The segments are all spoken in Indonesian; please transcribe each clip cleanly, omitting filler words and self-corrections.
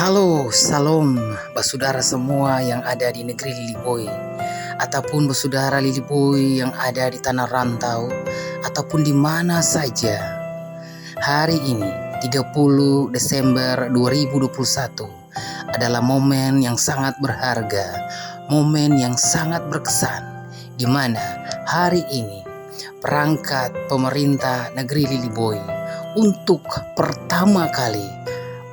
Halo, salam basudara semua yang ada di negeri Liliboy, ataupun basudara Liliboy yang ada di tanah rantau, ataupun di mana saja. Hari ini, 30 Desember 2021, adalah momen yang sangat berharga, momen yang sangat berkesan, di mana hari ini perangkat pemerintah negeri Liliboy untuk pertama kali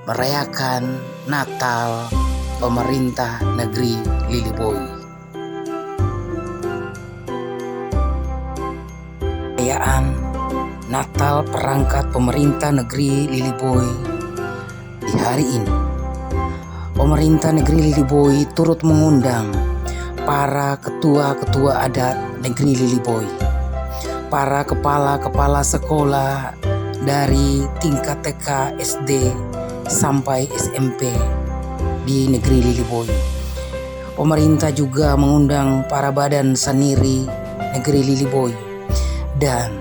merayakan Natal pemerintah negeri Liliboy. Perayaan Natal perangkat pemerintah negeri Liliboy di hari ini, pemerintah negeri Liliboy turut mengundang para ketua-ketua adat negeri Liliboy, para kepala-kepala sekolah dari tingkat TK, SD, sampai SMP di negeri Liliboy. Pemerintah juga mengundang para badan saniri negeri Liliboy, dan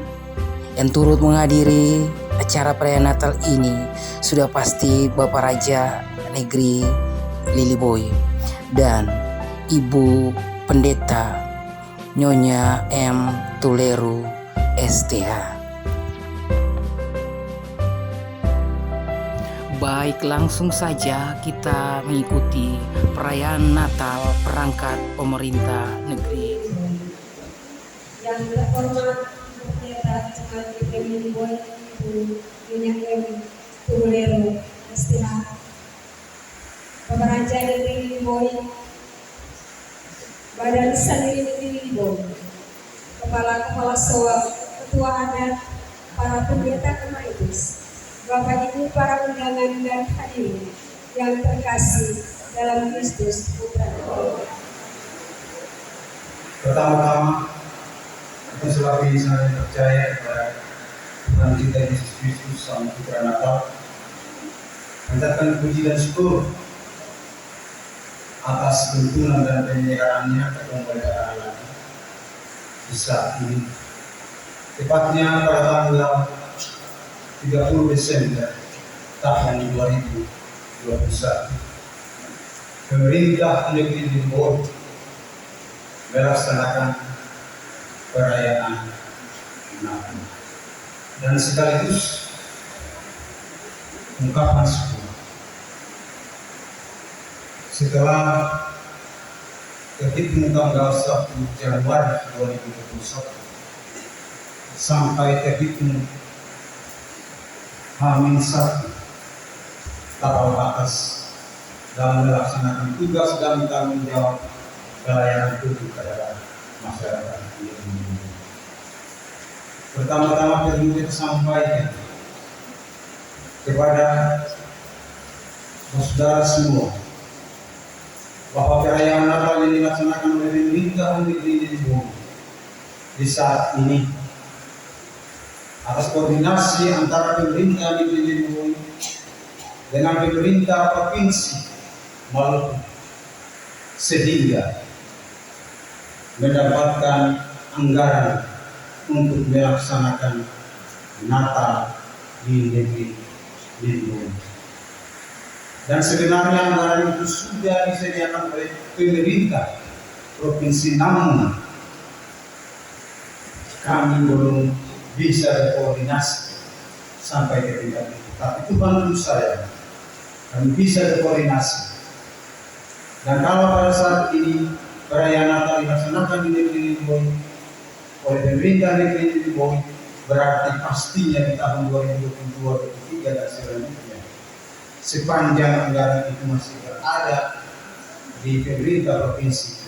yang turut menghadiri acara perayaan Natal ini sudah pasti Bapak Raja negeri Liliboy dan Ibu Pendeta Nyonya M. Tuleru STH. Baik, langsung saja kita mengikuti perayaan Natal perangkat pemerintah negeri. Yang terhormat Pendeta Jemaat Liliboy, Ibu Nyonya M. Tuleru STH, Bapak Raja negeri Liliboy, Badan Saniri negeri Liliboy, Kepala-Kepala SOA, Ketua Adat, para pendeta Kemaitus, Bapak Ibu para undangan dan hadirin yang terkasih dalam Kristus Putra. Pertama-tama, kita selagi saya percaya kepada Tuhan kita Yesus Kristus Sang Putra Natal, panjatkan puji dan syukur atas tuntunan dan penyerahannya kepada Allah di saat ini. Tepatnya pada tanggal 30 Desember tahun 2021, pemerintah negeri Liliboy melaksanakan perayaan Natal dan sekaligus ungkapan syukur setelah terhitung tanggal 1 Januari 2021 sampai terhitung H-1 tapal batas dalam melaksanakan tugas dan tanggung jawab pelayanan publik kepada masyarakat Indonesia. Pertama-tama perlu kita sampaikan kepada saudara semua bahwa perayaan Natal yang dilaksanakan oleh pemerintah negeri Liliboy di saat ini atas koordinasi antara pemerintah negeri Liliboy dengan pemerintah provinsi Maluku, sehingga mendapatkan anggaran untuk melaksanakan Natal di negeri Liliboy. Dan sebenarnya anggaran itu sudah disediakan oleh pemerintah provinsi, namun kami belum bisa berkoordinasi sampai ke tingkat itu. Tapi Tuhan tentu saya, kami bisa berkoordinasi. Dan kalau pada saat ini perayaan Natal dilaksanakan di negeri Liliboy oleh pemerintah negeri Liliboy, berarti pastinya di tahun 2022, 2023 dan selanjutnya, sepanjang anggaran itu masih berada di pemerintah provinsi,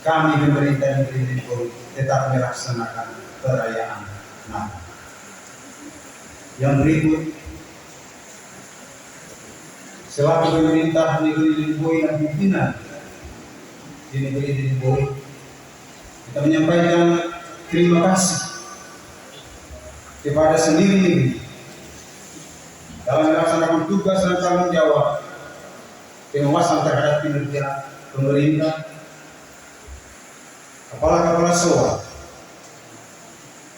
kami pemerintah negeri Liliboy tetap melaksanakan perayaan Natal. Yang berikut, selaku pemerintah negeri Liliboy dan pimpinan di negeri Liliboy, kita menyampaikan terima kasih kepada sendiri negeri dalam melaksanakan tugas dan tanggung jawab pengawasan terhadap kinerja pemerintah, kepala-kepala SOA,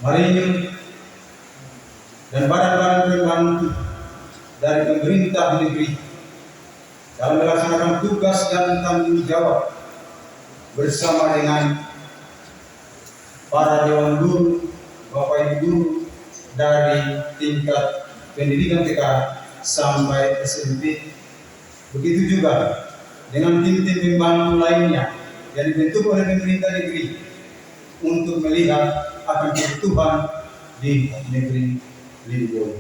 Marinir, dan badan-badan pembantu dari pemerintah negeri dalam melaksanakan tugas dan tanggung jawab bersama dengan para dewan guru, Bapak Ibu guru dari tingkat pendidikan TK sampai SMP. Begitu juga dengan tim-tim pembantu lainnya yang dibentuk oleh pemerintah negeri untuk melihat akan kebutuhan di negeri Liboy.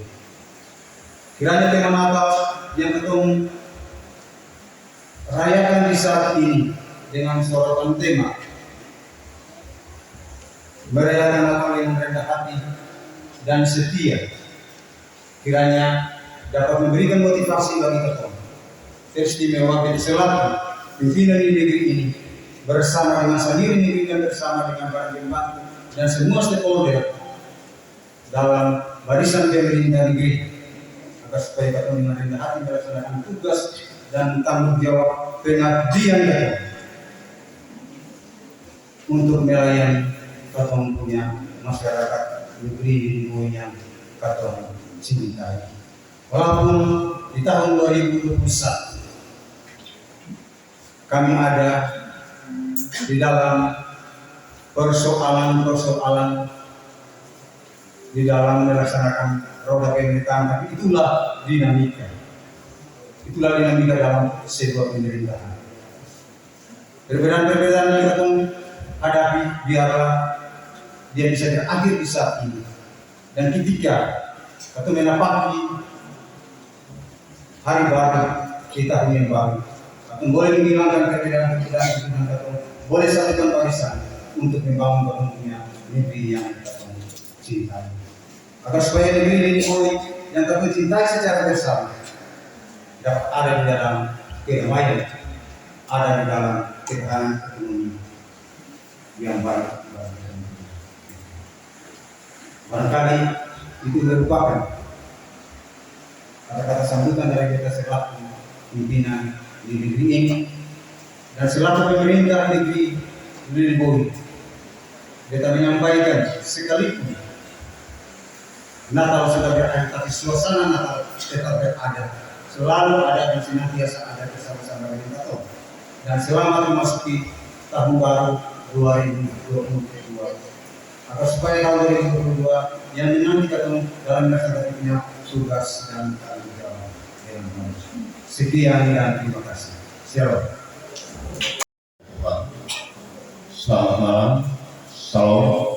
Kiranya tema Natal yang ketemu rayakan di saat ini dengan sorotan tema merayakan Natal yang rendah hati dan setia, kiranya dapat memberikan motivasi bagi kita teristimewa selaku pimpinan di negeri ini bersama dengan sendiri negeri dan bersama dengan para pembantu dan semua stakeholder dalam barisan pemerintah negeri, agar supaya kita dengan rendah hati melaksanakan tugas dan tanggung jawab pengabdian kita untuk melayani katong punya masyarakat negeri di dunia katong cintai. Walaupun di tahun 2021 kami ada di dalam persoalan-persoalan di dalam melaksanakan roda pemerintahan, tapi itulah dinamika. Itulah dinamika dalam sebuah pemerintahan. Perbedaan-perbedaan yang kita hadapi biarlah dia bisa berakhir di saat ini. Dan ketika kita menapaki hari baru, kita yang baru, kita boleh menghilangkan perbedaan-perbedaan kita, boleh satukan barisan untuk membangun dunia negeri yang kita cintai. Agar supaya negeri ini yang kita cintai secara bersama dapat ada di dalam kedamaian, ada di dalam ketahanan ekonomi yang baik. Barangkali itu merupakan kata-kata sambutan dari kita selaku pimpinan di negeri ini dan selaku pemerintah negeri Liboy. Kita menyampaikan sekalipun Natal sudah berakhir, tapi suasana Natal tetap berada, selalu ada dan senantiasa ada bersama-sama dengan kita. Dan selamat memasuki tahun baru 2022. Agar supaya tahun 2022 yang menanti kita dalam melaksanakan tugas dan tanggung jawab yang bagus. Sekian dan terima kasih. Shalom. Selamat malam. Salam.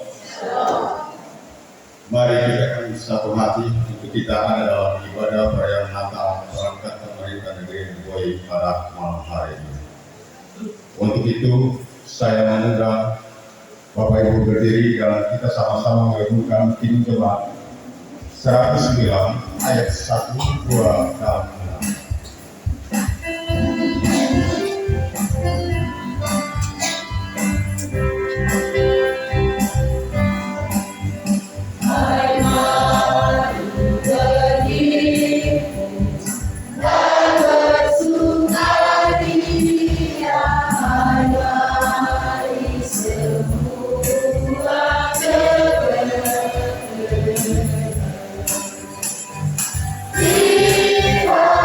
Mari kita akan satu hati untuk kita ada dalam ibadah perayaan Natal berangkat pemerintah negeri Liboy pada malam hari ini. Untuk itu saya mengundang Bapak Ibu berdiri dan kita sama-sama melakukan tim jemaat 109 ayat 1, 2, dan 6. Viva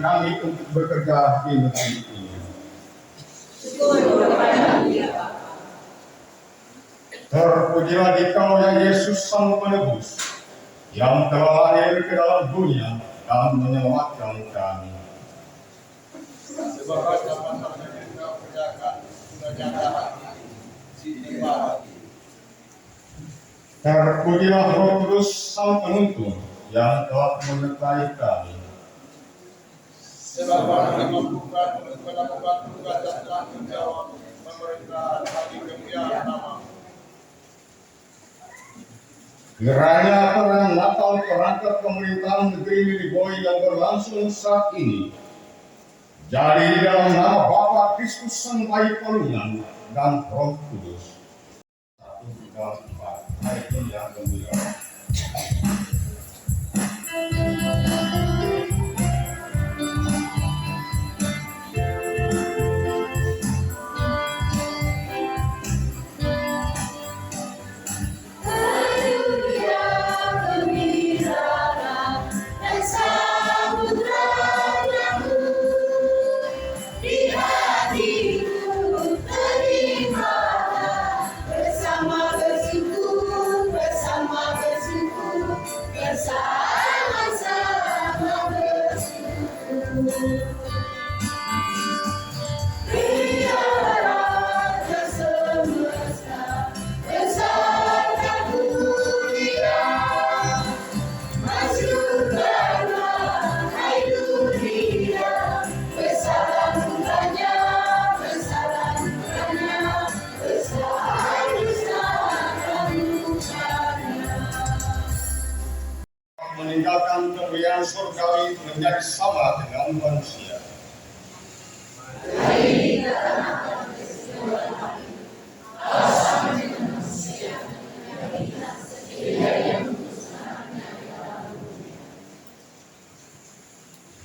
kami untuk bekerja di negeri ini. Terpujilah Dikau ya Yesus Sang Penebus, yang telah lahir ke dalam dunia dan menyelamatkan kami. Terpujilah Roh Kudus Sang Penuntun, yang telah menyertai kami. Sebab kami membuka melakukan tugas dan tanggung jawab pemerintahan bagi kemuliaan nama. Kiranya perang Natal perangkat pemerintahan negeri Liliboy yang berlangsung saat ini jadi di dalam nama Bapa Kristus Sang Bayi Palungan dan Roh Kudus. 1, 3, 4. Hari yang gembira. Meninggalkan kemuliaan surgawi menjadi sama dengan manusia.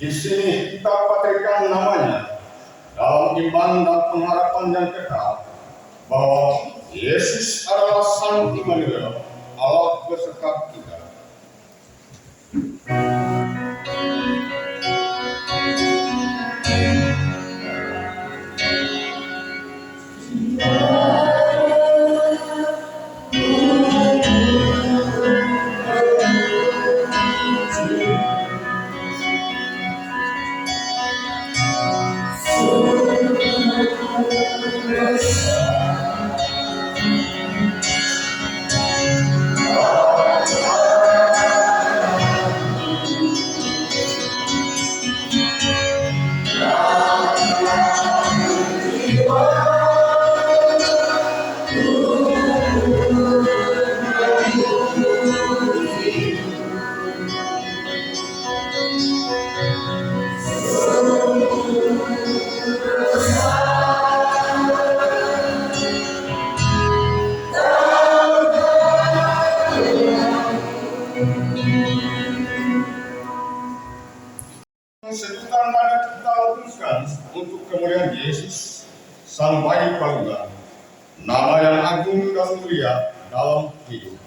Di sini kita patrikan namanya dalam iman dan pengharapan yang kekal bahwa Yesus adalah Sang Immanuel, Allah beserta kita. Sejuta nada kita lakukan untuk kemuliaan Yesus Sang Bayi Palungan, nama yang agung dan mulia dalam hidup.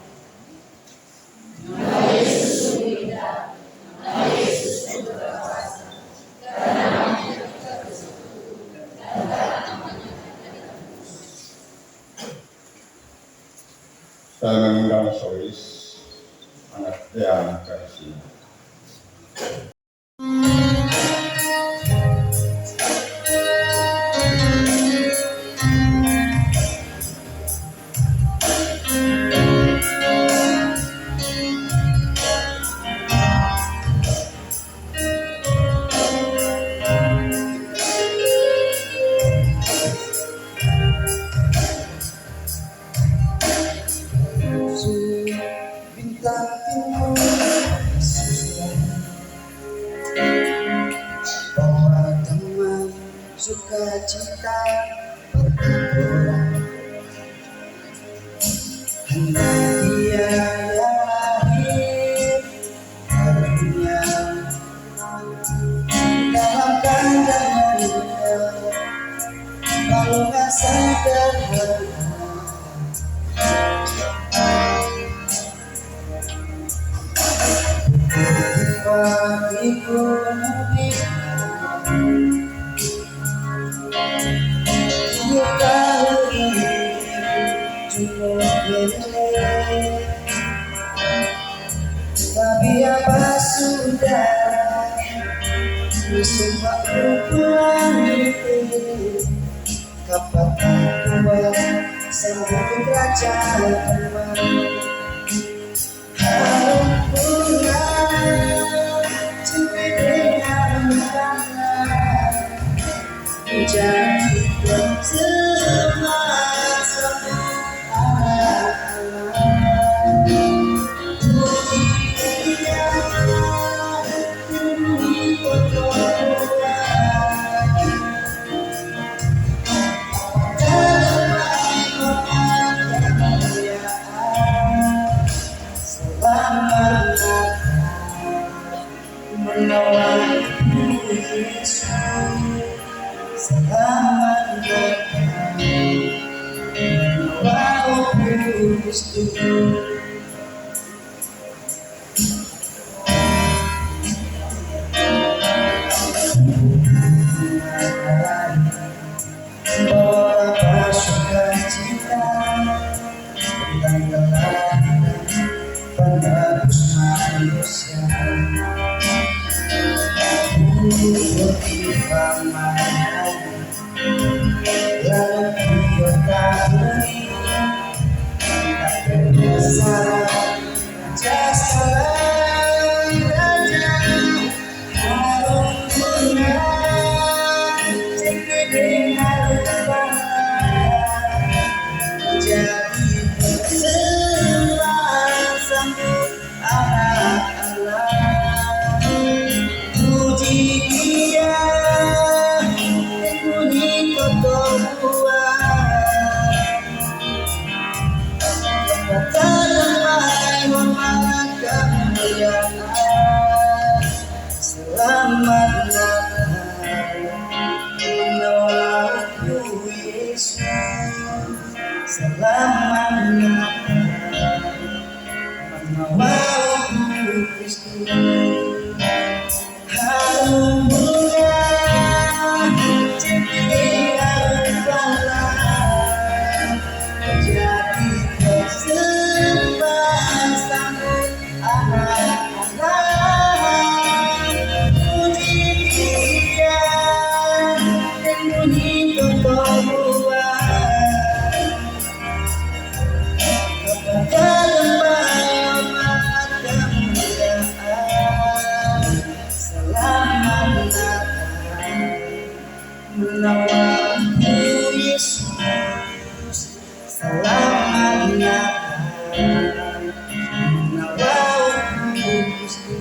Saya mengundang Sois, anak Dean Kasih. Bintang timur bawa teman sukacita pertempuran, hanya Dia yang lahir karunia dalam keadaan mulia, Palungan sederhana. Bagiku negeri Tapi apa sudah semua pulang itu kapan tua sambut raja harum pulang dengan tangan menjadi semasa selamat datang menolong Kristus. Bawa sukacita tentang kelahiran penebus manusia. Bukti pamanah lalu diketahui tak berdasar jasa raja harum bunga cekiding harum jadi sembah sambut anak-anak puji dia bunyi kotor tanamai hormat kemuliaan selamat datang menolongku Yesus selamat datang menolongku Kristus harum bunga cekiding harum balang menjadi sembah sambut anak-anak puji dia dan bunyi kebahuan dalam amat kemuliaan selamat datang menolongku Yesus selamat datang menolongku Kristus.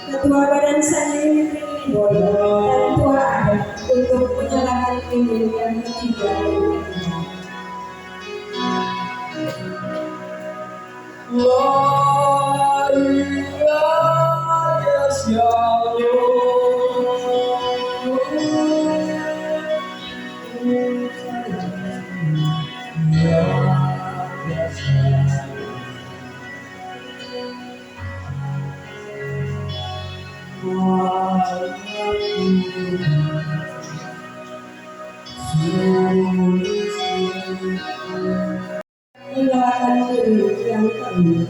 Ketua Badan Santri Negeri Liboy dan Ketua Adat untuk menyalakan lilin yang ketiga dan kelima. Menyalakan lilin yang kelima.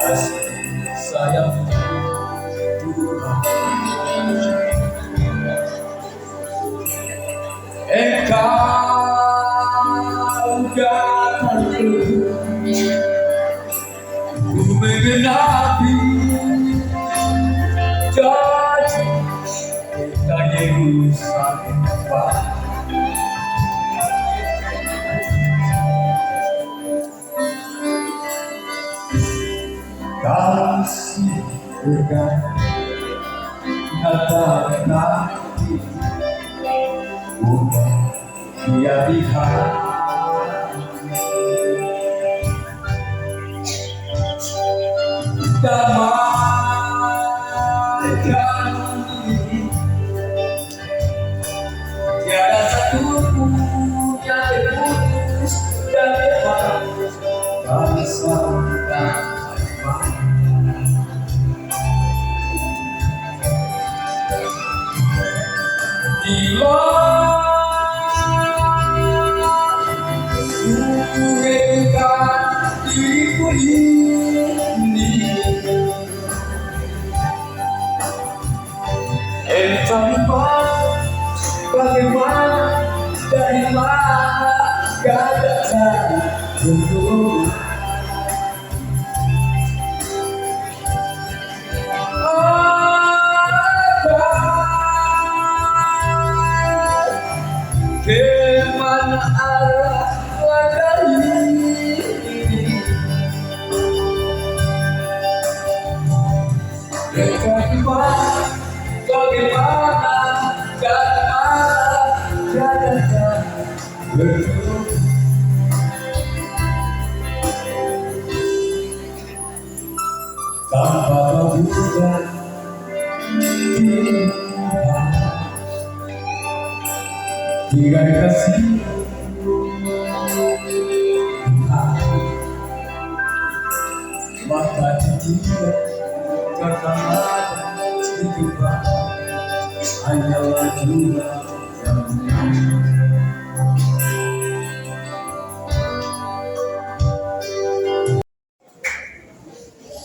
kasih sayang Tuhan. Engkau katakan ku menggenapi janji kita Yerusalem baru. Kasih berkata nanti bukan dia lihat damaikan ini, tiada satu pun yang terputus dan bebas bangsa kita. Diriku ini entah bagaimana dari mana datang untuk kemana arah langkah ini, bagaimana dan mana datang bertemu. Tanpa menduga tiga kasih maka tidak karena ada itu hanyalah juga yang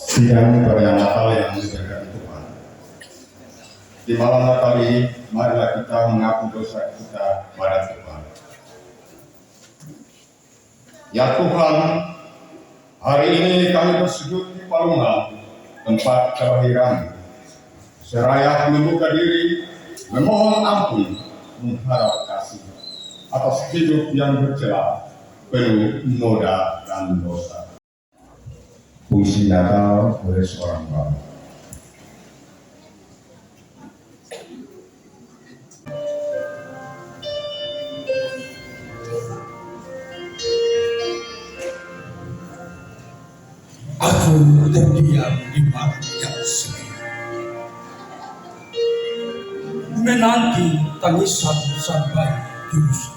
sidang perayaan Natal yang diberkati Tuhan. Di malam Natal ini, marilah kita mengaku dosa kita pada Tuhan. Ya Tuhan, hari ini kami bersujud di Palungan, tempat kelahiran. Seraya membuka diri, memohon ampun, mengharap kasih atas hidup yang bercela, penuh noda dan dosa. Puisi Natal oleh seorang bapa. Aku terdiam di malam yang sepi, menanti tangisan sampai di Rusma.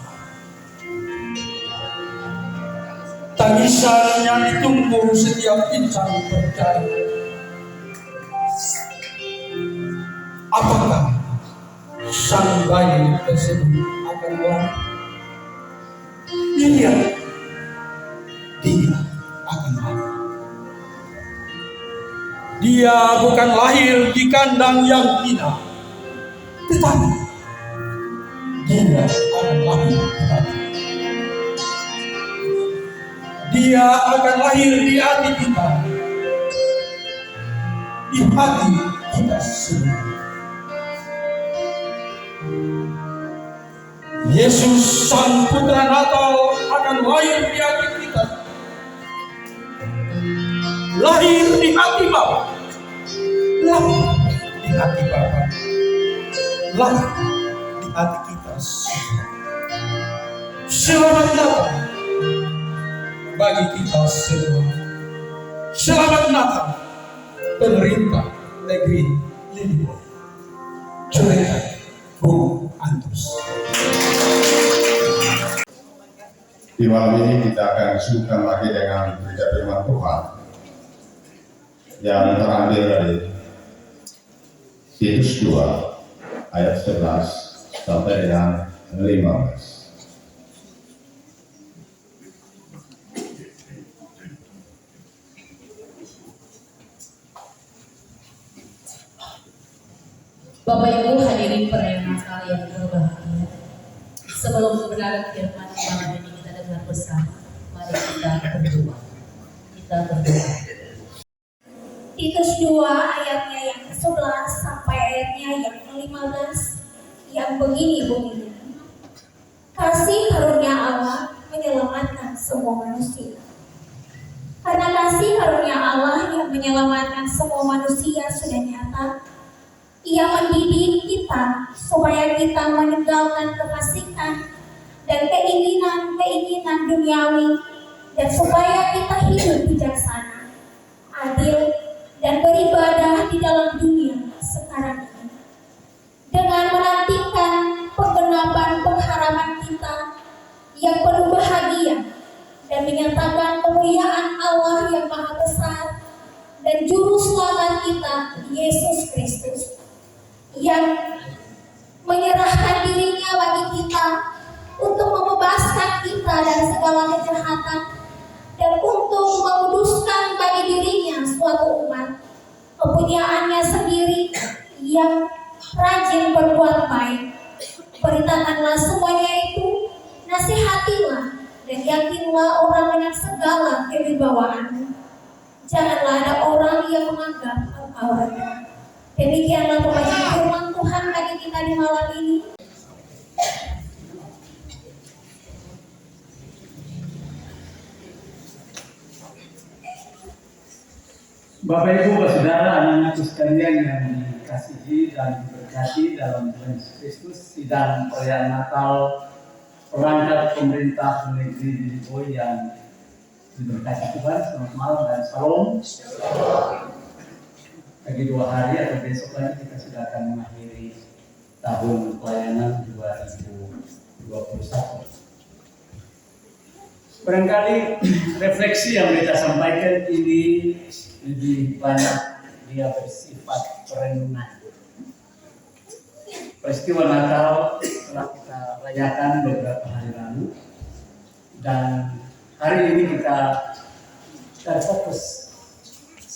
Tangisan yang ditunggu setiap insan percaya. Apakah sang bayi tersebut akan lahir? Iya, dia akan lahir. Dia bukan lahir di kandang yang hina, tetapi dia akan lahir di hati. Dia akan lahir di hati kita, di hati kita semua. Yesus Sang Putra Natal akan lahir di hati kita, lahir di hati Bapa, lahir di hati Bapa, lahir di hati kita semua. Selamat datang bagi kita semua. Selamat Natal, pemerintah negeri Liliboy. Coretan Bung Andrus. Di malam ini kita akan disuguhkan lagi dengan berita firman Tuhan yang terambil dari Titus 2 ayat 11 sampai dengan 15. Bapak Ibu hadirin perayaan Natal yang berbahagia. Sebelum mendengar firman malam ini kita dengar bersama. Mari kita berdoa. Kita berdoa. Titus 2 ayatnya yang ke-11 sampai ayatnya yang ke-15 yang begini bunyinya. Kasih karunia Allah menyelamatkan semua manusia. Karena kasih karunia Allah yang menyelamatkan semua manusia sudah nyata, Ia mendidik kita supaya kita meninggalkan kefasikan dan keinginan-keinginan duniawi, dan supaya kita hidup bijaksana, adil, dan beribadah di dalam dunia sekarang ini, dengan menantikan penggenapan pengharapan kita yang penuh bahagia dan menyatakan kemuliaan Allah yang maha besar dan juru selamat kita Yesus Kristus, yang menyerahkan dirinya bagi kita untuk membebaskan kita dari segala kejahatan dan untuk menguduskan bagi dirinya suatu umat kepunyaannya sendiri yang rajin berbuat baik. Beritakanlah semuanya itu, nasihatilah dan yakinlah orang dengan segala kewibawaan. Janganlah ada orang yang menganggap engkau rendah. Demikianlah pembacaan firman Tuhan bagi kita di malam ini. Bapak Ibu, Saudara, anak-anakku sekalian yang dikasihi dan diberkati dalam Tuhan Yesus Kristus, sidang perayaan Natal perangkat pemerintah negeri Liliboy yang diberkati Tuhan. Selamat malam dan salam. Bagi 2 hari atau besok lagi kita sudah akan mengakhiri tahun pelayanan 2021. Barangkali refleksi yang kita sampaikan ini lebih banyak dia bersifat perenungan. Peristiwa Natal telah kita rayakan beberapa hari lalu, dan hari ini kita terfokus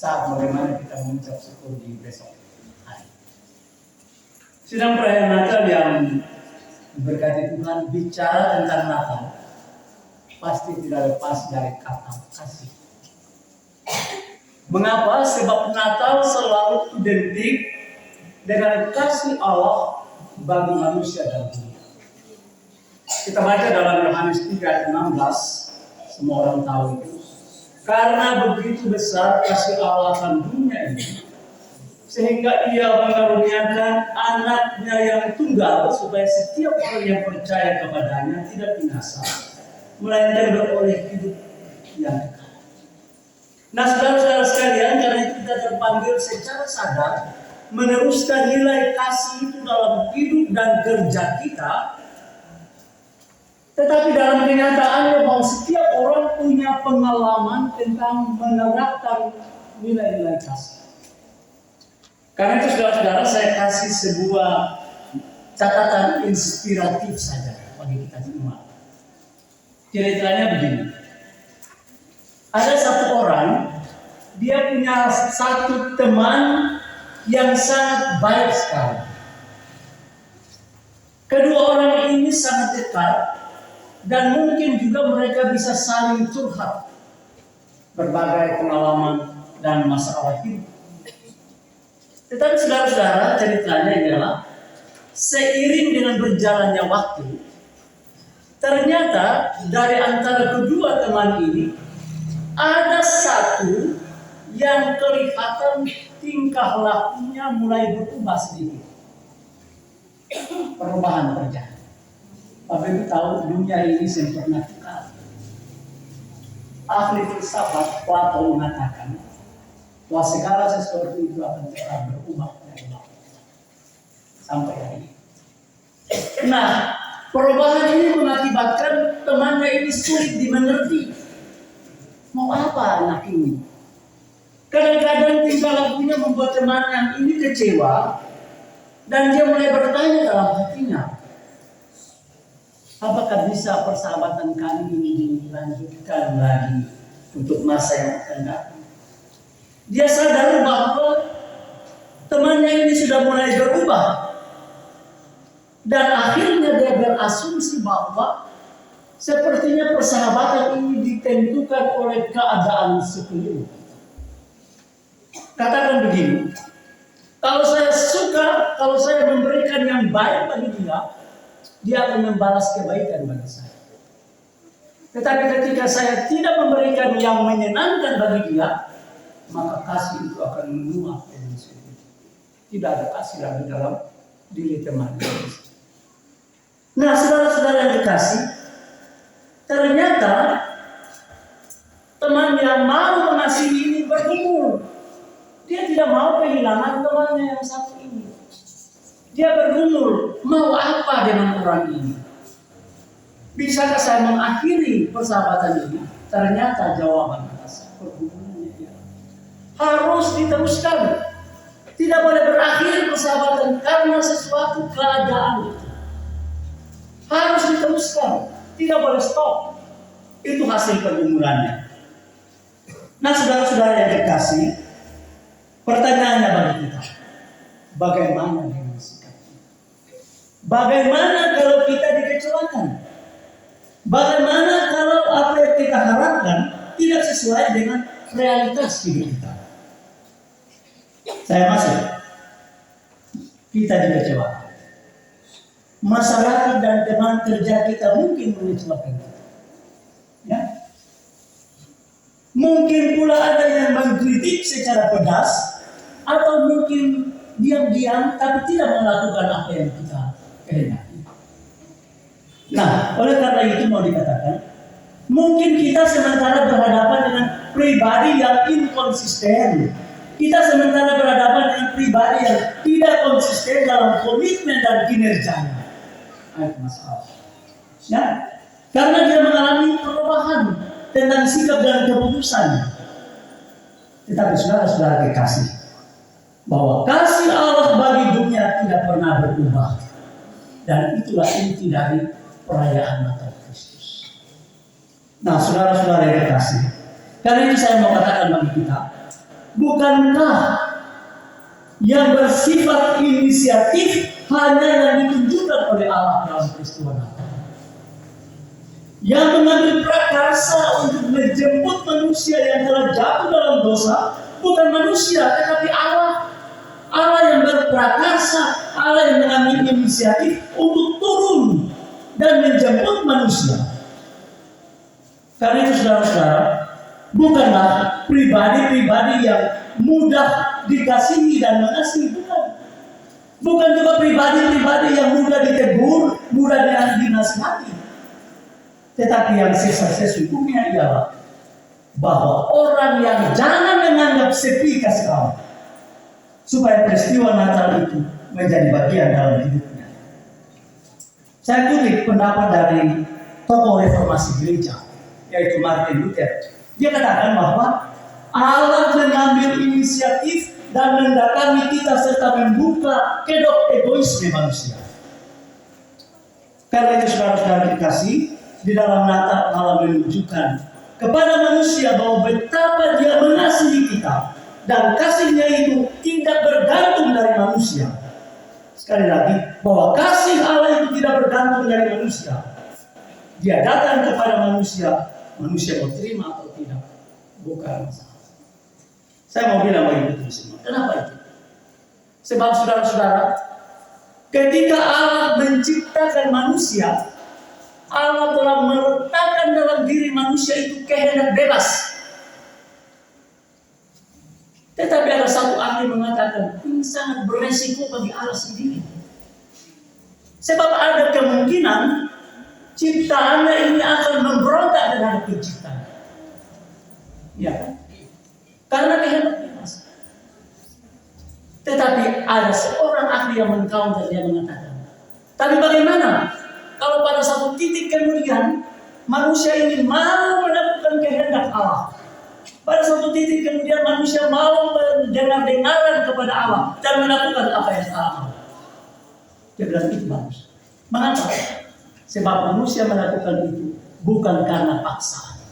saat bagaimana kita mengucap syukur di besok hari. Sidang perayaan Natal yang diberkati Tuhan bicara tentang Natal pasti tidak lepas dari kata kasih. Mengapa? Sebab Natal selalu identik dengan kasih Allah bagi manusia dan dunia. Kita baca dalam Yohanes 3:16, semua orang tahu itu. Karena begitu besar kasih Allah akan dunia ini, sehingga Ia mengaruniakan anaknya yang tunggal, supaya setiap orang yang percaya kepadanya tidak binasa, melainkan beroleh hidup yang kekal. Nah, saudara-saudara sekalian, karena itu kita terpanggil secara sadar meneruskan nilai kasih itu dalam hidup dan kerja kita. Tetapi dalam kenyataannya bahwa setiap orang punya pengalaman tentang menerapkan nilai-nilai kasih. Karena itu saudara-saudara, saya kasih sebuah catatan inspiratif saja bagi kita semua. Ceritanya begini. Ada satu orang, dia punya satu teman yang sangat baik sekali. Kedua orang ini sangat dekat, dan mungkin juga mereka bisa saling curhat berbagai pengalaman dan masalah hidup. Tetapi saudara-saudara, ceritanya adalah seiring dengan berjalannya waktu, ternyata dari antara kedua teman ini ada satu yang kelihatan tingkah lakunya mulai berubah sedikit. Perubahan terjadi. Bapak Ibu tahu dunia ini sempurna sekali. Ahli filsafat Plato mengatakan bahwa segala sesuatu itu akan tetap berubah sampai hari ini. Nah, perubahan ini mengakibatkan temannya ini sulit dimengerti. Mau apa anak ini? Kadang-kadang tingkah lakunya membuat teman yang ini kecewa, dan dia mulai bertanya dalam hatinya, apakah bisa persahabatan kami ini dilanjutkan lagi untuk masa yang akan datang? Dia sadar bahwa temannya ini sudah mulai berubah. Dan akhirnya dia berasumsi bahwa sepertinya persahabatan ini ditentukan oleh keadaan sekeliling. Katakan begini, kalau saya suka, kalau saya memberikan yang baik bagi dia akan membalas kebaikan bagi saya. Tetapi ketika saya tidak memberikan yang menyenangkan bagi dia, maka kasih itu akan menguap dengan sendiri. Tidak ada kasih lagi dalam diri teman. Nah, saudara-saudara yang dikasih, ternyata teman yang mau mengasihi ini bergumul. Dia tidak mau kehilangan temannya yang satu ini. Dia bergumul, mau apa dengan orang ini? Bisakah saya mengakhiri persahabatan ini? Ternyata jawaban atas pergumulannya dia harus diteruskan. Tidak boleh berakhir persahabatan karena sesuatu keadaan. Harus diteruskan, tidak boleh stop. Itu hasil pergumulannya. Nah, saudara-saudara yang dikasih, pertanyaannya bagi kita, bagaimana dengan sikap kita? Bagaimana kalau kita dikecewakan? Bagaimana kalau apa yang kita harapkan tidak sesuai dengan realitas hidup kita? Saya masuk, kita dikecewakan. Masyarakat dan teman kerja kita mungkin mengecewakan kita. Ya. Mungkin pula ada yang mengkritik secara pedas, atau mungkin diam-diam tapi tidak melakukan apa yang kita kehendaki. Nah, oleh karena itu mau dikatakan, mungkin kita sementara berhadapan dengan pribadi yang inkonsisten. Kita sementara berhadapan dengan pribadi yang tidak konsisten dalam komitmen dan kinerjanya. Itu masalah. Ya, karena dia mengalami perubahan tentang sikap dan keputusannya. Tetapi saudara-saudara kekasih, bahwa kasih Allah bagi dunia tidak pernah berubah. Dan itulah inti dari perayaan Natal Kristus. Nah, saudara-saudara yang kekasih, karena itu saya mau katakan bagi kita, bukankah yang bersifat inisiatif hanya yang ditunjukkan oleh Allah dalam peristiwa Natal? Yang mengambil prakarsa untuk menjemput manusia yang telah jatuh dalam dosa bukan manusia, tetapi Allah. Allah yang berprakarsa, Allah yang mengambil inisiatif untuk turun dan menjemput manusia. Karena itu saudara-saudara, bukanlah pribadi-pribadi yang mudah dikasihi dan mengasihi, bukan. Bukan juga pribadi-pribadi yang mudah ditegur, mudah dinasihati. Tetapi yang sesungguhnya ialah bahwa orang yang jangan menganggap sepi kasih Allah, supaya peristiwa Natal itu menjadi bagian dalam hidupnya. Saya kutip pendapat dari tokoh reformasi gereja, yaitu Martin Luther. Dia katakan bahwa Allah mengambil inisiatif dan mendatangi kita serta membuka kedok egoisme manusia. Karena itu saudara-saudara dikasih, di dalam Natal Allah menunjukkan kepada manusia bahwa betapa dia mengasihi kita. Dan kasihnya itu tidak bergantung dari manusia. Sekali lagi, bahwa kasih Allah itu tidak bergantung dari manusia. Dia datang kepada manusia, manusia mau terima atau tidak, bukan masalah. Saya mau bilang begitu semua. Kenapa itu? Sebab saudara-saudara, ketika Allah menciptakan manusia, Allah telah meletakkan dalam diri manusia itu kehendak bebas. Tetapi ada satu ahli mengatakan ini sangat beresiko bagi Allah sendiri. Sebab ada kemungkinan ciptaannya ini akan memberontak terhadap penciptaan. Ya kan? Karena kehendak bebas. Tetapi ada seorang ahli yang mengcounter, dia mengatakan, tapi bagaimana kalau pada satu titik kemudian manusia ini mau melakukan kehendak Allah? Pada suatu titik kemudian manusia mau mendengar-dengaran kepada Allah dan melakukan apa yang Allah mau. Dia bilang itu bagus. Mengapa? Sebab manusia melakukan itu bukan karena paksa.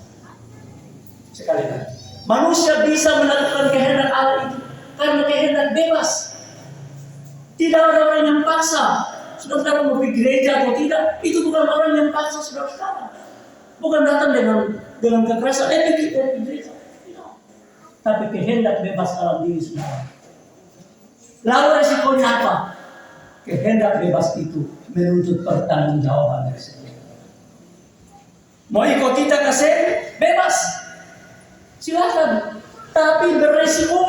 Sekali lagi, manusia bisa melakukan kehendak Allah itu karena kehendak bebas. Tidak ada orang yang paksa. Saudara mau pergi gereja atau tidak, itu bukan orang yang paksa saudara. Bukan datang dengan kekerasan, pergi gereja. Tidak. Tapi kehendak bebas dalam diri saudara. Lalu resikonya apa? Kehendak bebas itu menuntut pertanggungjawaban dari saudara. Mau ikut kita ke sini, bebas. Silakan. Tapi beresiko.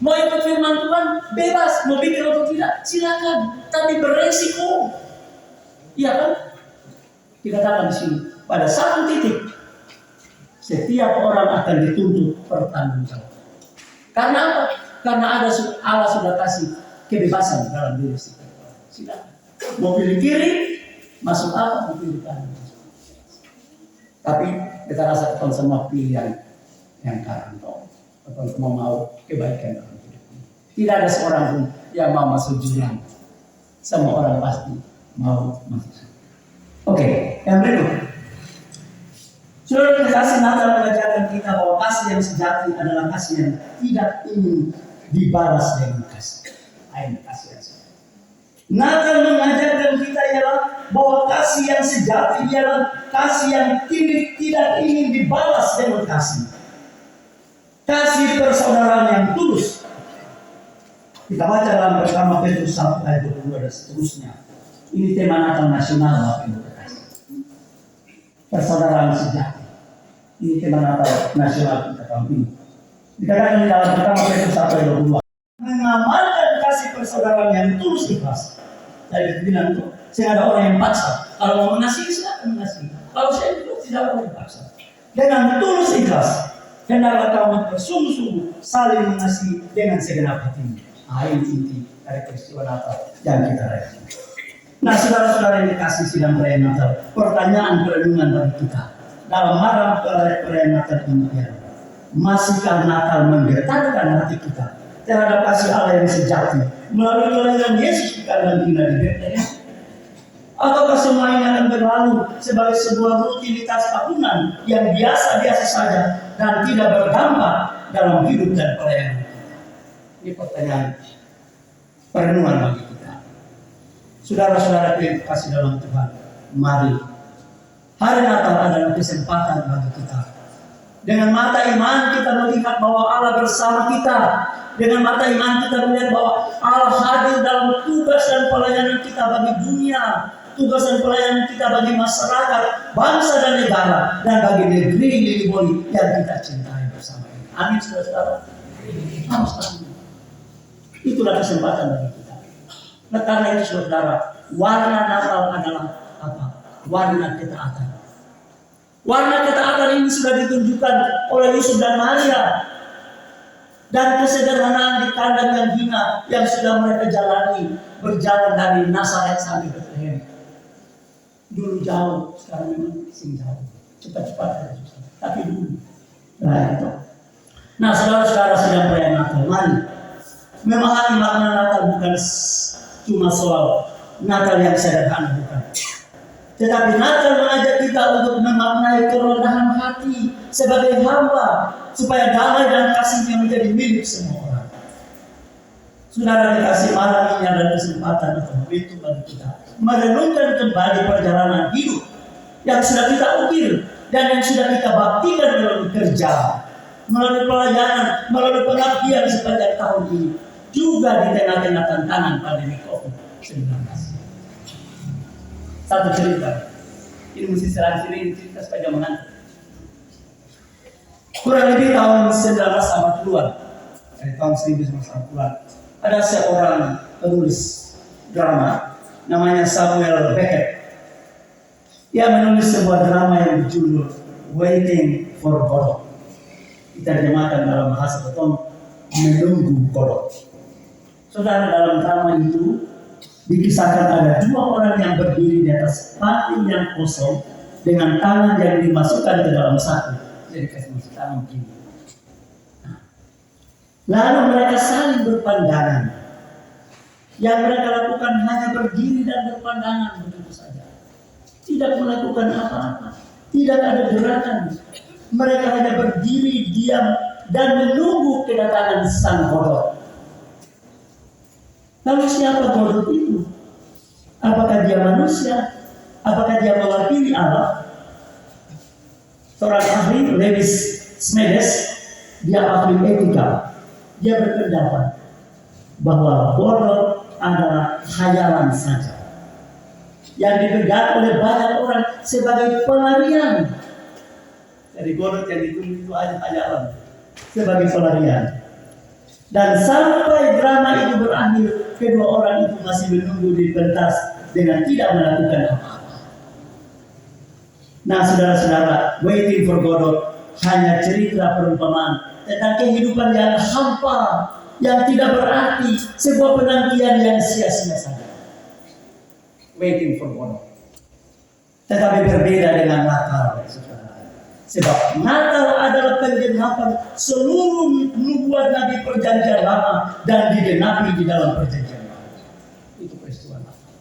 Mau ikut firman Tuhan, bebas. Mau bikin atau tidak, silakan. Tapi beresiko. Iya kan? Dikatakan di sini, pada satu titik, setiap orang akan dituntut pertanggungjawaban. Karena apa? Karena Allah sudah kasih kebebasan dalam diri kita. Silakan. Mau pilih kiri, masuk apa? Mau pilih kanan. Tapi kita rasakan semua pilihan yang kanan. Atau semua mau kebaikan dalam hidup. Tidak ada seorang pun yang mau masuk jurang. Semua orang pasti mau masuk. Oke, yang berikut. Saudara kasih Natal mengajarkan kita bahwa kasih yang sejati adalah kasih yang tidak ingin dibalas dengan kasih. Ini kasih yang sejati. Natal mengajarkan kita ialah bahwa kasih yang sejati ialah kasih yang tidak ingin dibalas dengan kasih. Kasih persaudaraan yang tulus. Kita baca dalam pertama Petrus 1 ayat 22 dan seterusnya. Ini tema Natal nasional Bapak Ibu terkasih. Persaudaraan sejati. Ini tema Natal nasional kita tahun ini. Dikatakan dalam pertama Petrus 1 ayat 22. Mengamalkan kasih persaudaraan yang tulus ikhlas. Tadi kita bilang itu, saya ada orang yang paksa. Kalau mau mengasihi silakan mengasihi. Kalau saya tidak boleh paksa. Dengan tulus ikhlas. Hendaklah kamu bersungguh-sungguh saling mengasihi dengan segenap hatimu. Ini inti dari peristiwa Natal yang kita rayakan. Nah, saudara-saudara yang dikasih sidang perayaan Natal, pertanyaan perenungan bagi kita dalam malam perayaan Natal ini ialah, masihkah Natal menggetarkan hati kita terhadap kasih Allah yang sejati melalui kelahiran Yesus di kandang di Betlehem? Ataukah semua ini akan berlalu sebagai sebuah rutinitas tahunan yang biasa-biasa saja dan tidak berdampak dalam hidup dan pelayanan? Ini pertanyaan perenungan bagi kita. Saudara-saudara yang kasih dalam Tuhan, mari. Hari Natal adalah kesempatan bagi kita. Dengan mata iman kita melihat bahwa Allah bersama kita. Dengan mata iman kita melihat bahwa Allah hadir dalam tugas dan pelayanan kita bagi dunia. Tugas dan pelayanan kita bagi masyarakat, bangsa dan negara, dan bagi negeri Lilliput yang kita cintai bersama. Amin, saudara-saudara. Amin. Itulah kesempatan bagi kita. Nah, karena itu saudara, warna Natal adalah apa? Warna ketaatan. Warna ketaatan ini sudah ditunjukkan oleh Yusuf dan Maria. Dan kesederhanaan di kandang yang hina yang sudah mereka jalani, berjalan dari Nazaret sampai Betlehem. Dulu jauh, sekarang memang sing jauh. Cepat-cepat ada susah. Tapi dulu. Nah, saudara-saudara sedang perayaan Natal. Mari memahami makna Natal bukan cuma soal Natal yang sederhana, bukan. Tetapi Natal mengajak kita untuk memaknai kerendahan hati sebagai hamba supaya damai dan kasihnya menjadi milik semua orang. Saudara dikasih malam ini ada kesempatan atau momentum bagi kita merenungkan kembali perjalanan hidup yang sudah kita ukir dan yang sudah kita baktikan melalui kerja, melalui pelayanan, melalui pengabdian sepanjang tahun ini, juga di tengah-tengah tantangan pandemi COVID-19. Satu cerita, ini mesti serang sini cerita supaya mengantuk. Kurang lebih tahun 1980-an, dari tahun 1980-an, ada seorang penulis drama namanya Samuel Beckett. Ia menulis sebuah drama yang berjudul Waiting for Godot. Diterjemahkan dalam bahasa Beton, menunggu Godot. Saudara, dalam drama itu dikisahkan ada dua orang yang berdiri di atas patung yang kosong dengan tangan yang dimasukkan ke dalam satu. Jadi kasih masuk tangan begini. Lalu mereka saling berpandangan. Yang mereka lakukan hanya berdiri dan berpandangan begitu saja. Tidak melakukan apa-apa. Tidak ada gerakan. Mereka hanya berdiri, diam, dan menunggu kedatangan sang Godot. Lalu siapa Godot itu? Apakah dia manusia? Apakah dia mewakili Allah? Seorang ahli, Lewis Smedes, dia ahli etika. Dia berpendapat bahwa Godot adalah khayalan saja yang dipegang oleh banyak orang sebagai pelarian. Dari Godot yang ditulis itu hanya khayalan sebagai pelarian. Dan sampai drama itu berakhir, kedua orang itu masih menunggu di pentas dengan tidak melakukan apa-apa. Nah, saudara-saudara, Waiting for Godot hanya cerita perumpamaan tentang kehidupan yang hampa, yang tidak berarti, sebuah penantian yang sia-sia saja. Waiting for Godot. Tetapi berbeda dengan Natal, saudara. Sebab Natal adalah penggenapan seluruh nubuat Nabi Perjanjian Lama dan digenapi di dalam Perjanjian Baru. Itu peristiwa Natal.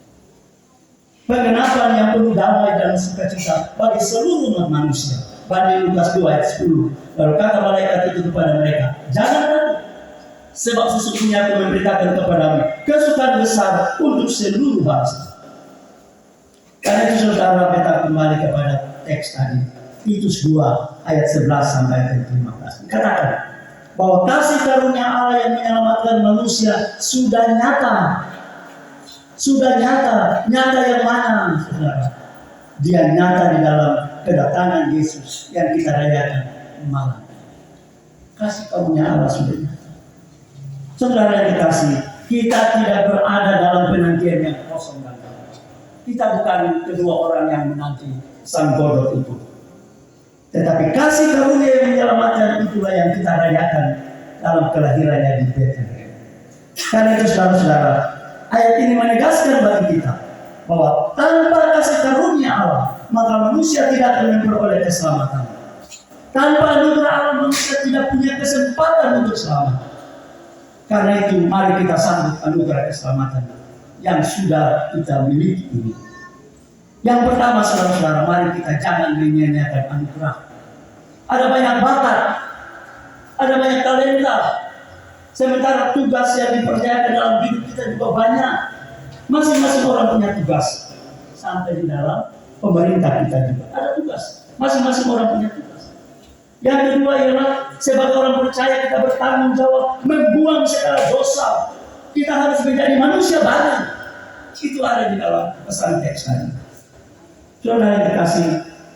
Penggenapan yang penuh damai dan sukacita bagi seluruh umat manusia. Pada Lukas 2 ayat 10. Lalu kata malaikat itu kepada mereka, jangan takut, sebab sesungguhnya aku memberitakan kepadamu kesukaan besar untuk seluruh bangsa. Karena itu saudara kita kembali kepada teks tadi. Titus 2 ayat 11 sampai 15. Katakan bahwa kasih karunia Allah yang menyelamatkan manusia sudah nyata. Sudah nyata. Nyata yang mana, saudara? Dia nyata di dalam kedatangan Yesus yang kita rayakan malam. Kasih karunia Allah sudah nyata. Saudara yang dikasih, kita tidak berada dalam penantian yang kosong dan hampa. Kita bukan kedua orang yang menanti sang Godot itu. Tetapi kasih karunia yang menyelamatkan itulah yang kita rayakan dalam kelahirannya di Bethlehem. Karena itu saudara-saudara, ayat ini menegaskan bagi kita bahwa tanpa kasih karunia Allah, maka manusia tidak akan memperoleh keselamatan. Tanpa anugerah Allah, manusia tidak punya kesempatan untuk selamat. Karena itu mari kita sambut anugerah keselamatan yang sudah kita miliki ini. Yang pertama, saudara-saudara, mari kita jangan menyanyiakan anugerah. Ada banyak bakat, ada banyak talenta. Sementara tugas yang dipercayakan dalam hidup kita juga banyak. Masing-masing orang punya tugas. Sampai di dalam pemerintah kita juga ada tugas. Masing-masing orang punya tugas. Yang kedua ialah sebagai orang percaya kita bertanggung jawab membuang segala dosa. Kita harus menjadi manusia baru. Itu ada di dalam pesan teks tadi. Saudara yang dikasih,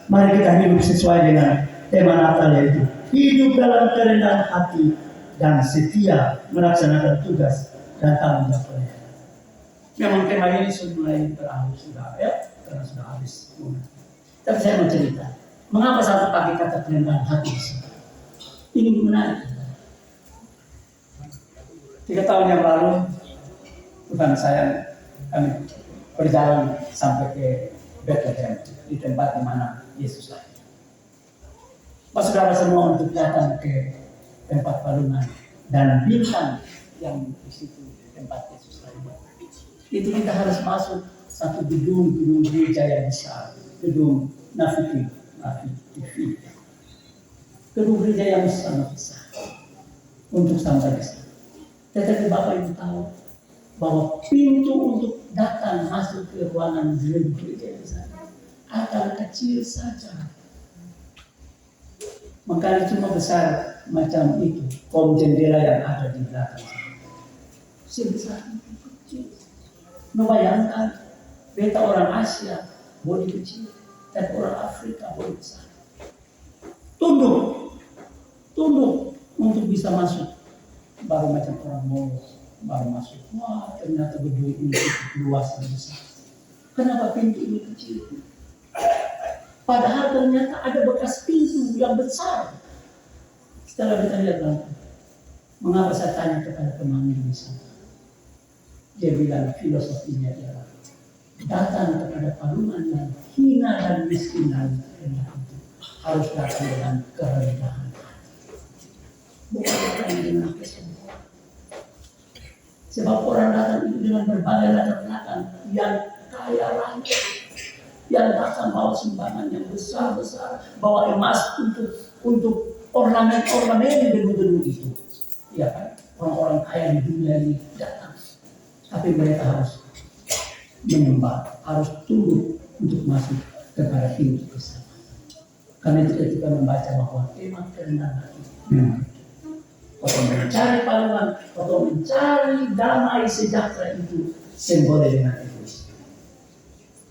mari kita hidup sesuai dengan tema Natal, yaitu hidup dalam kerendahan hati dan setia melaksanakan tugas dan tanggung jawab. Memang tema ini sudah mulai berakhir sudah, ya, karena sudah habis. Tapi saya mau cerita, mengapa satu pakai kata kerendahan hati? Ini menarik. 3 tahun yang lalu, bukan saya, kami berjalan sampai ke Bethlehem, di tempat di mana Yesus lahir. Pak saudara semua untuk datang ke tempat palungan dan bintang yang di situ tempat Yesus lahir. Itu kita harus masuk satu gedung gereja yang besar, gedung Nafiti, gedung gereja yang sangat besar untuk sampai ke sana. Tetapi Bapak Ibu tahu bahwa pintu untuk datang masuk ke ruangan gereja besar akan kecil saja. Makanya cuma besar macam itu, kom jendela yang ada di belakang. Sebesar itu kecil. Membayangkan, beta orang Asia boleh kecil, dan orang Afrika boleh besar. Tunduk untuk bisa masuk. Baru macam orang Mongol, baru masuk. Wah, ternyata gedung ini cukup luas dan besar. Kenapa pintu ini kecil? Padahal ternyata ada bekas pintu yang besar. Setelah kita lihat, mengapa saya tanya kepada pemanggil di sana? Dia bilang filosofinya adalah datang kepada palungan yang hina dan miskin dan rendah itu harus datang dengan kerendahan. Bukan datang dengan kesombongan. Sebab orang datang itu dengan berbagai latar belakang yang kaya raya, yang datang bawa sumbangan yang besar-besar, bawa emas untuk ornamen di gedung-gedung itu. Ya kan? Orang-orang kaya di dunia ini datang. Tapi mereka harus menyembah, harus tunduk untuk masuk kepada pintu keselamatan. Karena itu ketika membaca bahwa memang kerendahan hati, memang atau mencari paluan, atau mencari damai sejahtera itu sembolen dengan egois.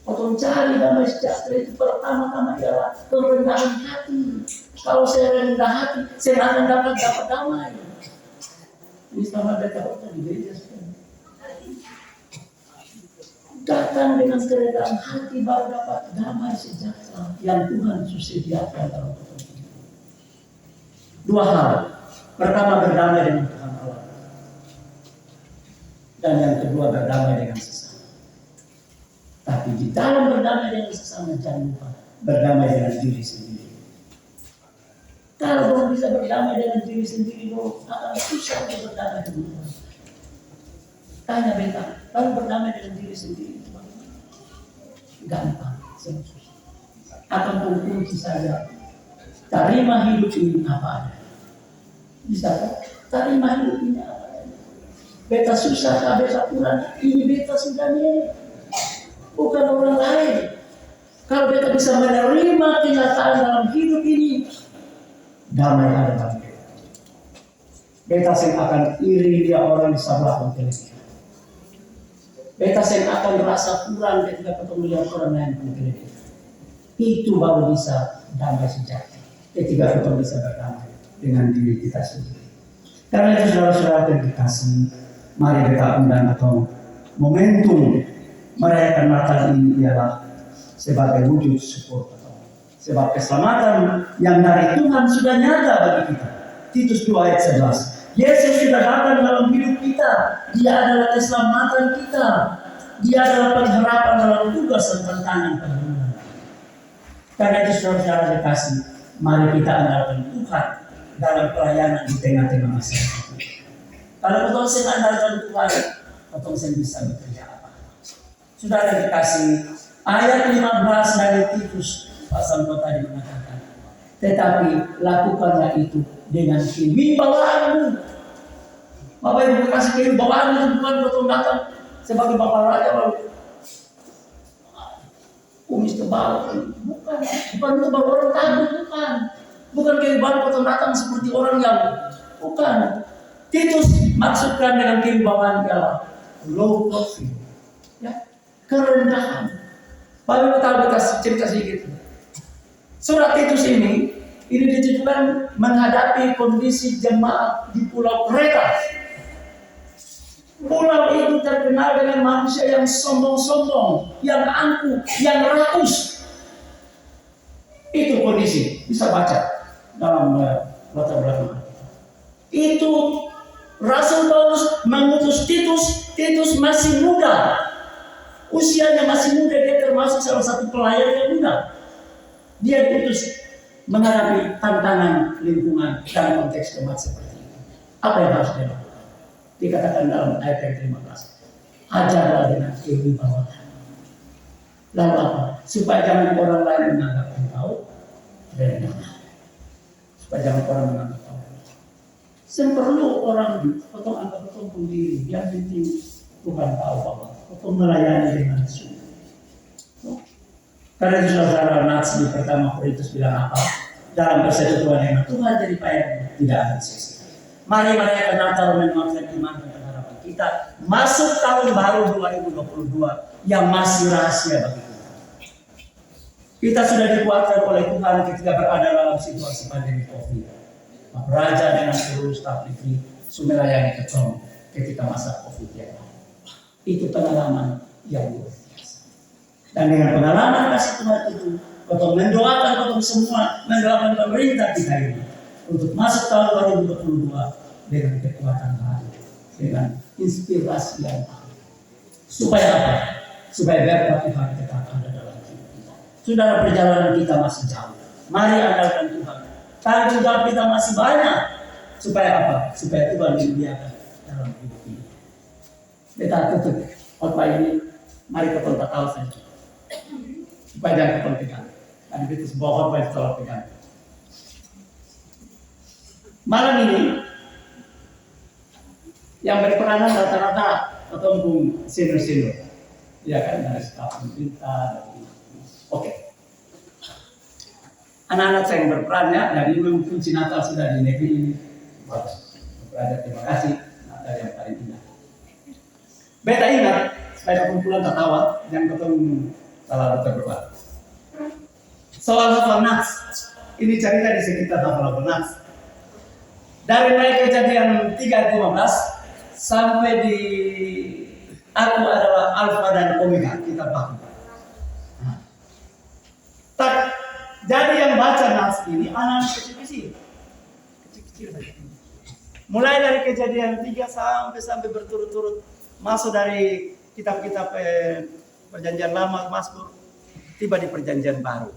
Atau mencari damai sejahtera itu pertama-tama ialah kerendahan hati. Kalau saya rendah hati, saya akan dapat damai. Ini sama berkata di gereja sekarang. Datang dengan kerendahan hati baru dapat damai sejahtera yang Tuhan sediakan dalam hidup. Dua hal. Pertama, berdamai dengan Tuhan Allah. Dan yang kedua, berdamai dengan sesama. Tapi di dalam berdamai dengan sesama, jangan lupa berdamai dengan diri sendiri. Kalau belum bisa berdamai dengan diri sendiri, akan susah untuk berdamai dengan Tuhan. Tanya beta, kalau berdamai dengan diri sendiri, gampang, susah. Akan kunci saja. Terima hidup ini apa ada. Bisa kan? Terima hidup ini apa ada. Beta susah, beta kurang, ini beta sudah nih. Bukan orang lain. Kalau beta bisa menerima kenyataan dalam hidup ini, damai ada dalam beta. Beta sen akan iri dia orang di sebelah kelebihan. Beta sen akan merasa kurang ketika ketemu lihat orang lain kelebihan. Itu baru bisa damai sejahtera. Ketika kita bisa berdamai dengan diri kita sendiri. Karena itu saudara-saudara yang dikasih, mari kita undang atau momentum merayakan Natal ini ialah sebagai wujud syukur. Sebab keselamatan yang dari Tuhan sudah nyata bagi kita. Titus 2 ayat 11. Yesus sudah datang dalam hidup kita. Dia adalah keselamatan kita. Dia adalah pengharapan dalam tugas dan tantangan kehidupan. Karena itu saudara-saudara dikasih, mari kita andalkan Tuhan dalam pelayanan di tengah-tengah masyarakat. Kalau betul saya andalkan Tuhan, betul saya bisa bekerja apa? Saudara dikasih, ayat 15 dari Titus pasal 4 tadi mengatakan, tetapi lakukanlah itu dengan kewibawaanmu. Bapak Ibu kasih kewibawaan itu bukan betul datang sebagai Bapak Raja lalu kumis tebal, bukan itu baru orang takut, bukan kewibawaan betul datang seperti orang yang bukan. Titus maksudkan dengan kewibawaan ialah low profile, ya, kerendahan. Bapak Ibu tahu cerita sedikit. Surat Titus ini ditujukan menghadapi kondisi jemaat di Pulau Kreta. Pulau itu terkenal dengan manusia yang sombong-sombong, yang angkuh, yang rakus. Itu kondisi, bisa baca dalam latar belakang. Itu Rasul Paulus mengutus Titus masih muda. Usianya masih muda, dia termasuk salah satu pelayan yang muda. Dia diutus menghadapi tantangan lingkungan dalam konteks jemaat seperti ini. Apa yang harus dia lakukan? Dikatakan dalam ayat yang 15. Ajarlah dengan kewibawaan. Lalu apa? Supaya jangan orang lain menganggap engkau rendah. Supaya jangan orang menganggap engkau rendah. Perlu orang potong anggap potong diri. Yang penting Tuhan tahu bahwa potong melayani dengan sungguh. Karena itu saudara Nats di pertama Korintus bilang apa? Dalam persekutuan yang Tuhan jadi payah tidak akan sia-sia. Mari merayakan Natal menguatkan iman dan harapan kita masuk tahun baru 2022 yang masih rahasia bagi kita. Kita sudah dikuatkan oleh Tuhan ketika berada dalam situasi pandemi COVID. Pak Raja dengan seluruh staf negeri melayani ketong ketika masa COVID yang lalu. Itu pengalaman yang luar biasa. Dan dengan pengalaman kasih Tuhan itu, untuk mendoakan untuk semua, mendoakan pemerintah kita ini untuk masuk tahun 2022 dengan kekuatan baru, dengan inspirasi yang baru. Supaya apa? Supaya berkat Tuhan tetap ada dalam hidup kita. Saudara, perjalanan kita masih jauh. Mari andalkan Tuhan. Tanggung jawab kita masih banyak. Supaya apa? Supaya Tuhan dimuliakan dalam hidup ini. Kita tutup khotbah ini. Mari kita tahu saja. Supaya jangan kepentingan. Tadi itu sebuah khotbah yang telah pegang. Malam ini yang berperanan rata-rata ketemu senior-senior. Ya kan, dari staf pemerintah. Oke. Anak-anak saya yang berperan ya, dan ini memang kunci Natal sudah di negeri ini. Bagus. Berada, terima kasih. Natal yang paling indah. Beta ingat, supaya kumpulan tertawa, yang ketemu salah berbuat. Soal hafal nats, ini cerita di sekitar hafal nats. Dari mulai kejadian 3:15 sampai di aku adalah alfa dan omega, kita paham. Jadi yang baca nats ini anak-anak kecil-kecil saja. Mulai dari kejadian 3 sampai berturut-turut masuk dari kitab-kitab perjanjian lama, Mazmur, tiba di perjanjian baru.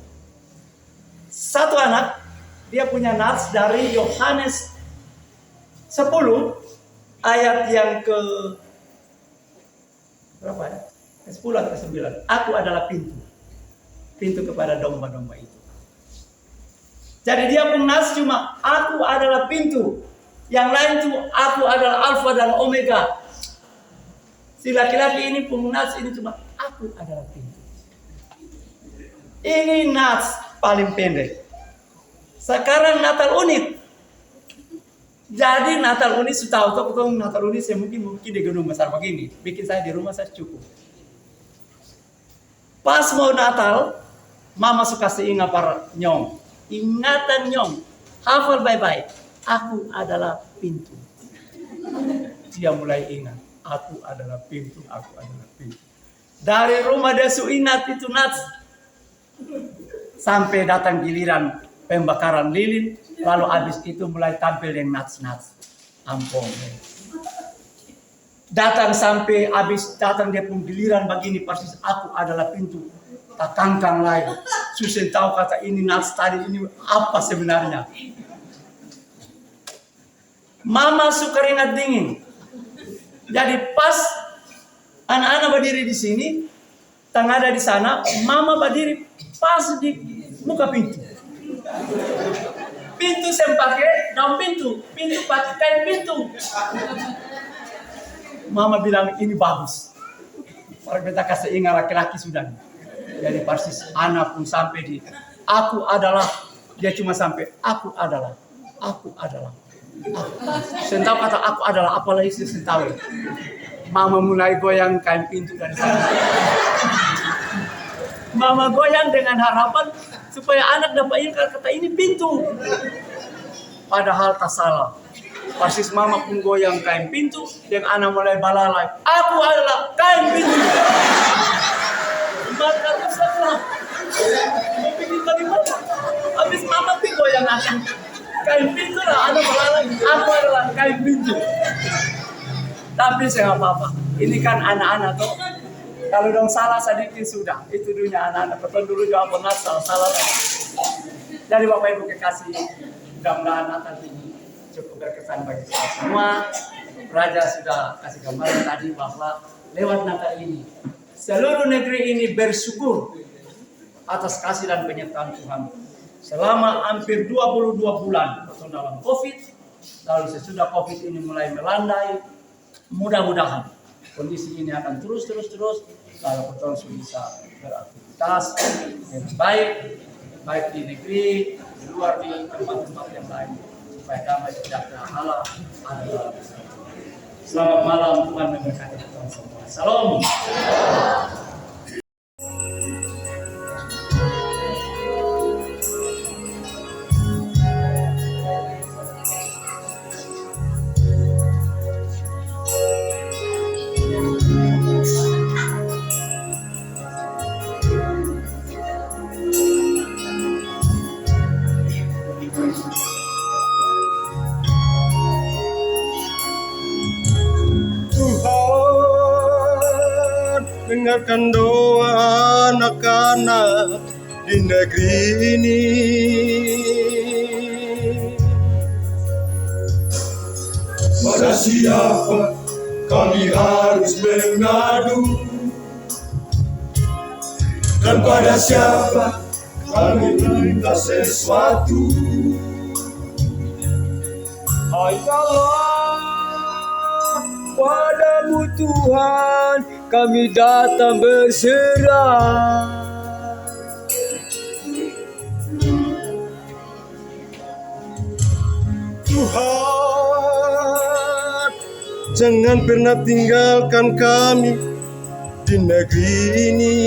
Satu anak dia punya nats dari Yohanes 10 ayat yang ke berapa ya? Ke-10 atau ke-9. Aku adalah pintu kepada domba-domba itu. Jadi dia pun nas cuma aku adalah pintu. Yang lain itu aku adalah alfa dan omega. Si laki-laki ini pun nas ini cuma aku adalah pintu. Ini nas paling pendek. Sekarang Natal unit. Jadi Natal unit sudah tahu Natal unit saya mungkin di gedung besar begini. Bikin saya di rumah saya cukup. Pas mau Natal, mama suka seingat para nyong. Ingatan nyong, hafal baik-baik. Aku adalah pintu. Dia mulai ingat, aku adalah pintu, aku adalah pintu. Dari rumah dia ingat itu nats. Sampai datang giliran pembakaran lilin, lalu habis itu mulai tampil yang nats-nats. Ampun. Datang sampai habis datang dia pun giliran begini persis aku adalah pintu. Tak kangkang lain. Susah tahu kata ini nats tadi ini apa sebenarnya. Mama suka keringat dingin. Jadi pas anak-anak berdiri di sini, tengah ada di sana, mama berdiri pas di muka pintu. Pintu saya pakai daun pintu pakai kain pintu. Mama bilang ini bagus. Orang kita kasih ingat laki-laki sudah. Jadi persis anak pun sampai di aku adalah, dia cuma sampai aku adalah. Sentau kata aku adalah, apalagi sentau. Mama mulai goyang kain pintu dari sana. Mama goyang dengan harapan supaya anak dapat ingat kata ini pintu. Padahal tak salah. Persis mama pun goyang kain pintu dan anak mulai balalai. Aku adalah kain pintu. Maka terserah. Mau bikin bagaimana? Habis mama pun goyang akan kain pintu lah. Anak balalai. Aku adalah kain pintu. Tapi saya nggak apa-apa. Ini kan anak-anak tuh. Kalau dong salah sedikit sudah. Itu dunia anak-anak. Betul dulu jawab benar salah. Jadi Bapak Ibu kekasih. Mudah-mudahan Natal ini cukup berkesan bagi kita semua. Raja sudah kasih gambaran tadi bahwa lewat Natal ini seluruh negeri ini bersyukur atas kasih dan penyertaan Tuhan. Selama hampir 22 bulan betul dalam COVID, lalu sesudah COVID ini mulai melandai, mudah-mudahan kondisi ini akan terus lalu betul bisa beraktivitas yang baik di negeri, di luar di tempat-tempat yang lain, supaya damai sejahtera Allah ada. Selamat malam, Tuhan memberkati kita semua. Salam. Dengarkan doa anak-anak di negeri ini. Pada siapa kami harus mengadu, dan pada siapa kami minta sesuatu. Hai Allah, Padamu Tuhan kami datang berserah. Tuhan, jangan pernah tinggalkan kami di negeri ini.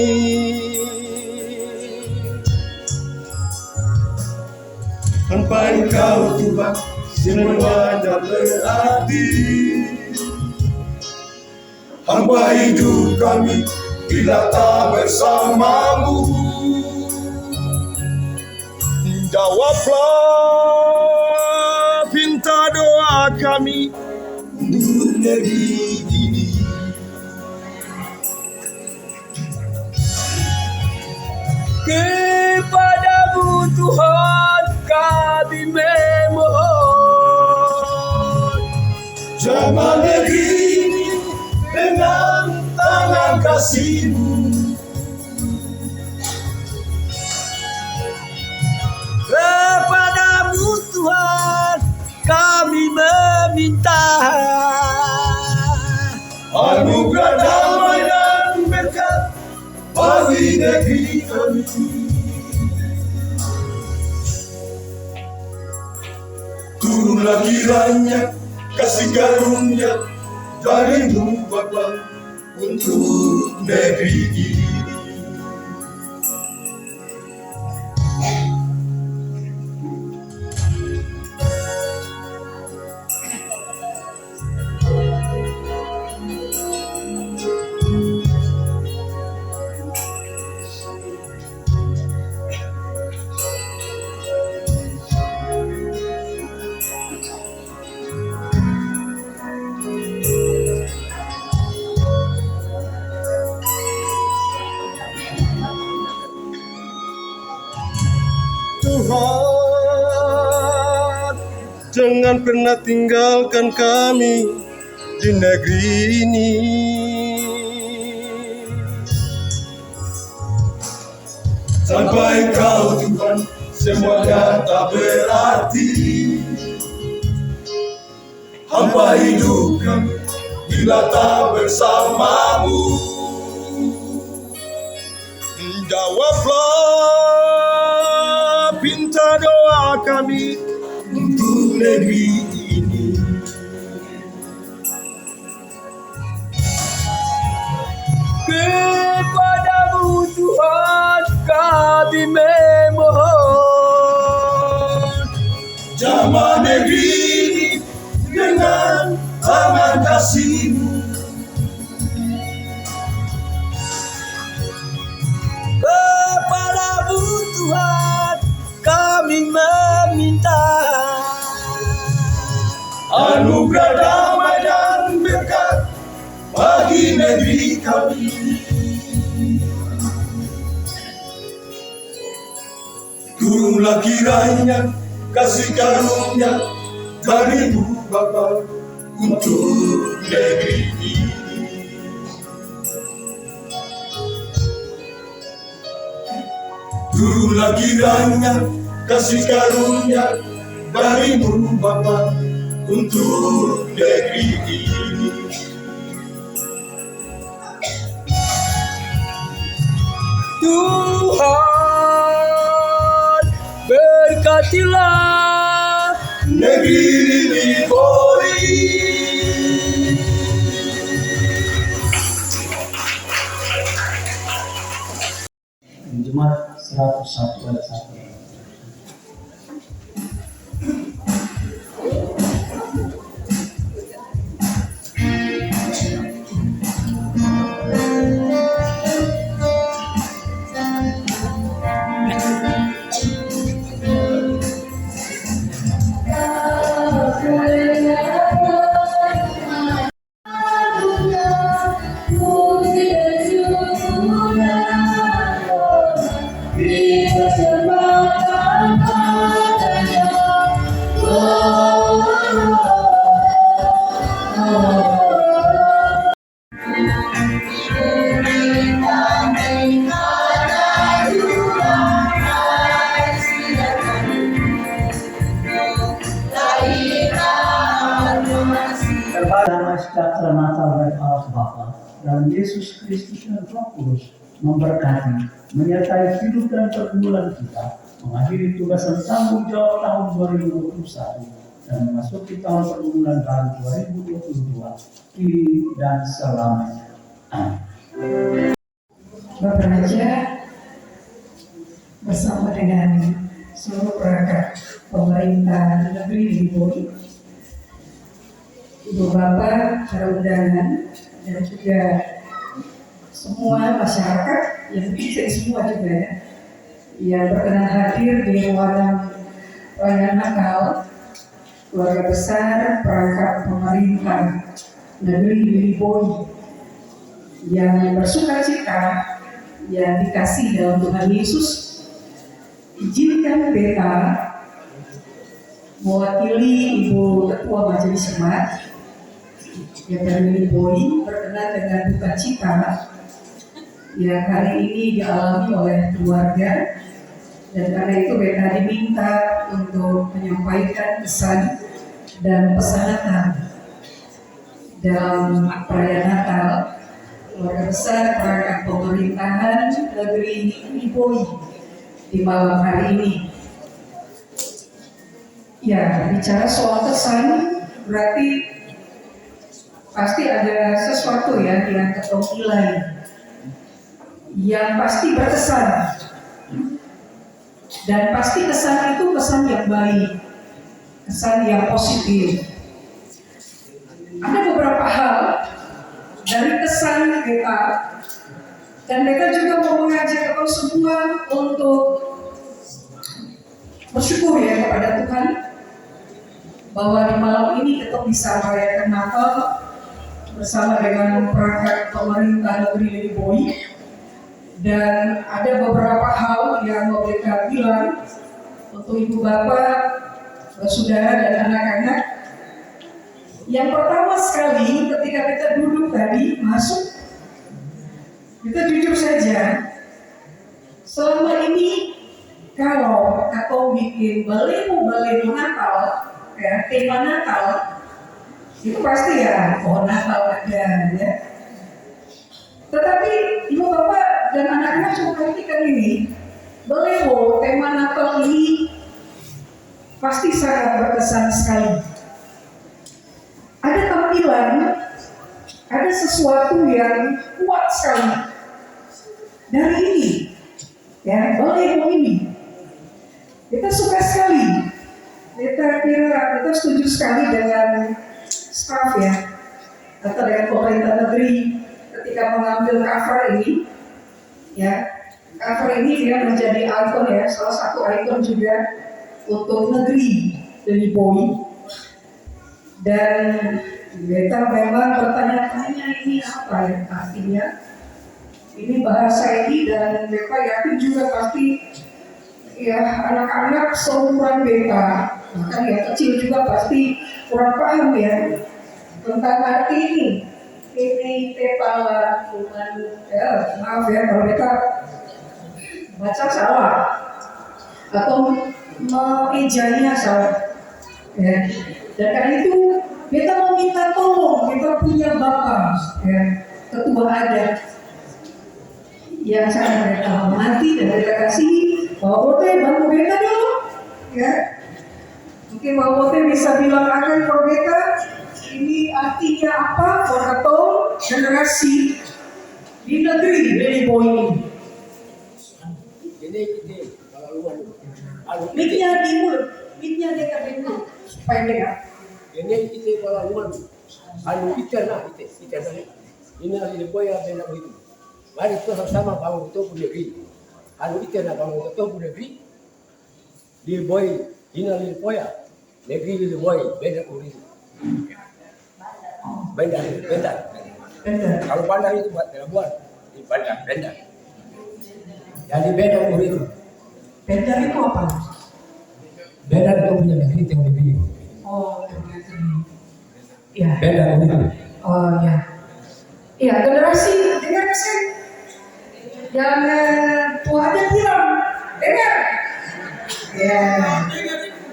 Tanpa Engkau Tuhan, semuanya berarti. Hamba hidup kami bila tak bersamamu. Jawablah pinta doa kami untuk negeri ini. Kepadamu Tuhan kami memohon. Jamah negeri ini dengan tangan kasih-Mu. Kepadamu Tuhan kami meminta. Anugerah damai dan berkat bagi negeri kami. Turunlah kiranya kasih karunia dari-Mu Bapa untuk negeri ini. Tuhan, jangan pernah tinggalkan kami di negeri ini. Tanpa Engkau Tuhan, semuanya tak berarti. Hamba hidup kami bila tak bersama-Mu. Jawablah pinta doa kami untuk negeri ini. Kepadamu Tuhan kami memohon. Jamah negeri ini dengan tangan kasih-Mu. Kepadamu Tuhan kami meminta. Anugerah damai dan berkat bagi negeri kami. Turunlah kiranya kasih karunia dari-Mu Bapa untuk negeri ini. Turunlah kiranya kasih karunia dari-Mu Bapa untuk negeri ini. Tuhan berkatilah negeri Lipori. Jemaat 101 ayat 1. damai sejahtera Natal dari Allah Bapa dalam Yesus Kristus dan Roh Kudus memberkati, menyertai hidup dan pergumulan kita, mengakhiri tugas dan tanggung jawab tahun 2021 dan memasuki tahun pergumulan baru 2022 kini dan selamanya. Amin. Bapak Raja bersama dengan seluruh perangkat pemerintah negeri Liboy, Ibu Bapak, para undangan, dan juga semua masyarakat yang bisa semua juga ya, yang berkenan hadir di ruangan perayaan Natal, keluarga besar perangkat pemerintah negeri Liboy yang bersukacita yang dikasih dalam Tuhan Yesus. Izinkan Beta mewakili Ibu Ketua Majelis Jemaat yang dari Liboy berkenan dengan duka cita yang hari ini dialami oleh keluarga, dan karena itu Beta diminta untuk menyampaikan pesan dan pesan Natal dalam perayaan Natal keluarga besar perangkat pemerintahan negeri Liboy di malam hari ini. Ya, bicara soal pesan berarti pasti ada sesuatu ya yang ketongkilan yang pasti berkesan, dan pasti kesan itu kesan yang baik, kesan yang positif. Ada beberapa hal dari kesan Beta, dan Beta juga mau mengajak kita semua untuk bersyukur ya kepada Tuhan bahwa di malam ini kita bisa merayakan Natal bersama dengan perangkat pemerintah negeri Liboy. Dan ada beberapa hal yang mau Beta bilang untuk Ibu Bapak, saudara dan anak-anak. Yang pertama sekali ketika kita duduk tadi masuk, kita jujur saja, selama ini kalau atau bikin balenu Natal, ya, tema Natal, itu pasti ya pohon Natal ada ya. Tetapi Ibu Bapak dan anak-anak coba perhatikan ini, balenu tema Natal ini pasti sangat berkesan sekali. Ada tampilan, ada sesuatu yang kuat sekali dari ini, ya, balenu ini. Kita suka sekali, kita setuju sekali dengan staf ya, atau dengan pemerintah negeri ketika mengambil cover ini, ya, cover ini dia menjadi ikon ya, salah satu ikon juga untuk negeri Liboy. Dan Beta memang bertanya-tanya ini apa ya artinya, ini bahasa ini, dan Beta yakin juga pasti ya anak-anak seumuran Beta, bahkan yang kecil juga pasti kurang paham ya tentang arti ini. Ini kepala cuman ya, maaf ya kalau Beta baca salah atau mengejanya salah ya. Dan karena itu Beta mau minta tolong, Beta punya bapak ya, ketua adat yang sangat Beta hormati dan Beta kasih, Bapak Bote bantu Beta dulu ya. Mungkin Bapak Bote bisa bilang akan ke Beta ini artinya apa atau generasi di negeri Liboy ini. Miknya di mulut, miknya dekat mulut supaya dengar. Ini kita kalau luar, kalau kita nak ini ada Liboy ada nak begitu. Mari kita sama bangun itu punya negeri. Kalau kita nak bangun itu punya negeri, Liboy ini ada Liboy, negeri Liboy beda uri. Benda. Kalau bandar itu buat buat di bandar benda. Jadi beda uri itu. Beda itu apa? Beda itu punya negeri yang negeri. Oh, ya. Beda uri. Oh ya. Iya, generasi dengar saya. Jangan tua ada bilang dengar. Ya.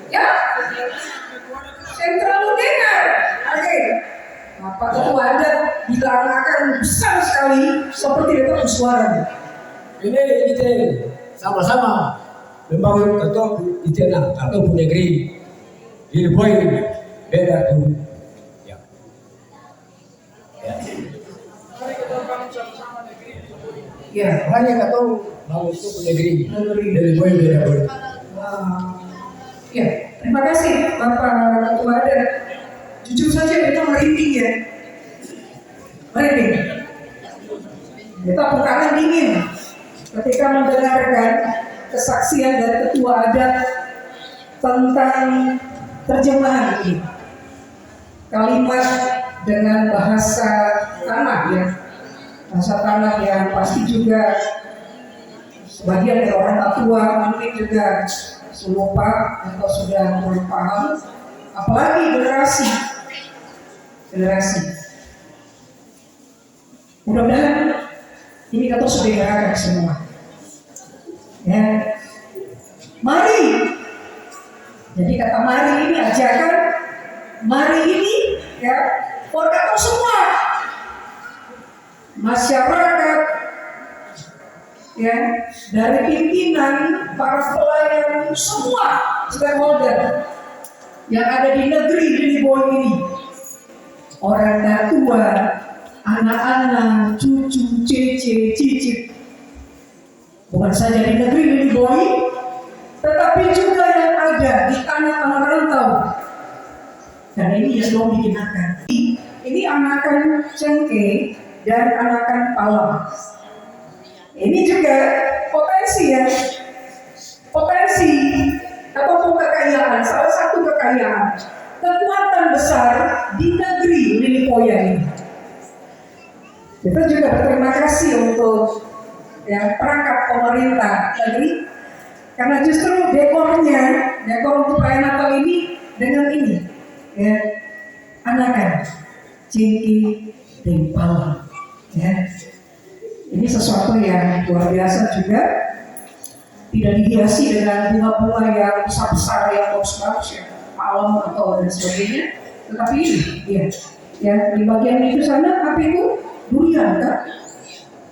Ya. Saya terlalu dengar. Oke. Pak Ketua adat akan besar sekali seperti itu suara. Ini kita sama-sama membangun ketua itena atau negeri di Boy beda tuh. Ya. Ya. Hanya ketua bangun itu negeri dari Boy beda Boy. Ya, terima kasih Bapak Ketua adat. Jujur saja kita merinding ya. Merinding. Kita bukannya dingin ketika mendengarkan kesaksian dari Ketua adat tentang terjemahan ini. Kalimat dengan bahasa tanah ya. Bahasa tanah yang pasti juga sebagian dari orang tua mungkin juga lupa atau sudah mulai paham. Apalagi generasi. Mudah-mudahan ini kata sudah diarahkan semua. Ya, mari. Jadi kata mari ini ajakan, mari ini ya, for kata semua masyarakat, ya, dari pimpinan, para pelayan, semua stakeholder yang ada di negeri Liliboy ini, orang tua, anak-anak, cucu, cicit, bukan saja di negeri Liliboy, tetapi juga yang ada di tanah-tanah rantau. Dan ini yang belum digunakan. Ini anakan cengkeh dan anakan palang. Ini juga potensi ya, potensi ataupun kekayaan, salah satu kekayaan, kekuatan besar di negeri Lilipoya ini. Kita juga berterima kasih untuk ya, perangkat pemerintah negeri, karena justru dekor untuk perayaan Natal ini dengan ini, ya, anakan cengkeh dan palang. Ya. Ini sesuatu yang luar biasa juga, tidak dihiasi dengan bunga-bunga yang besar-besar yang bagus-bagus ya, palem atau dan sebagainya, tetapi ini ya di bagian itu sana apa itu durian kan?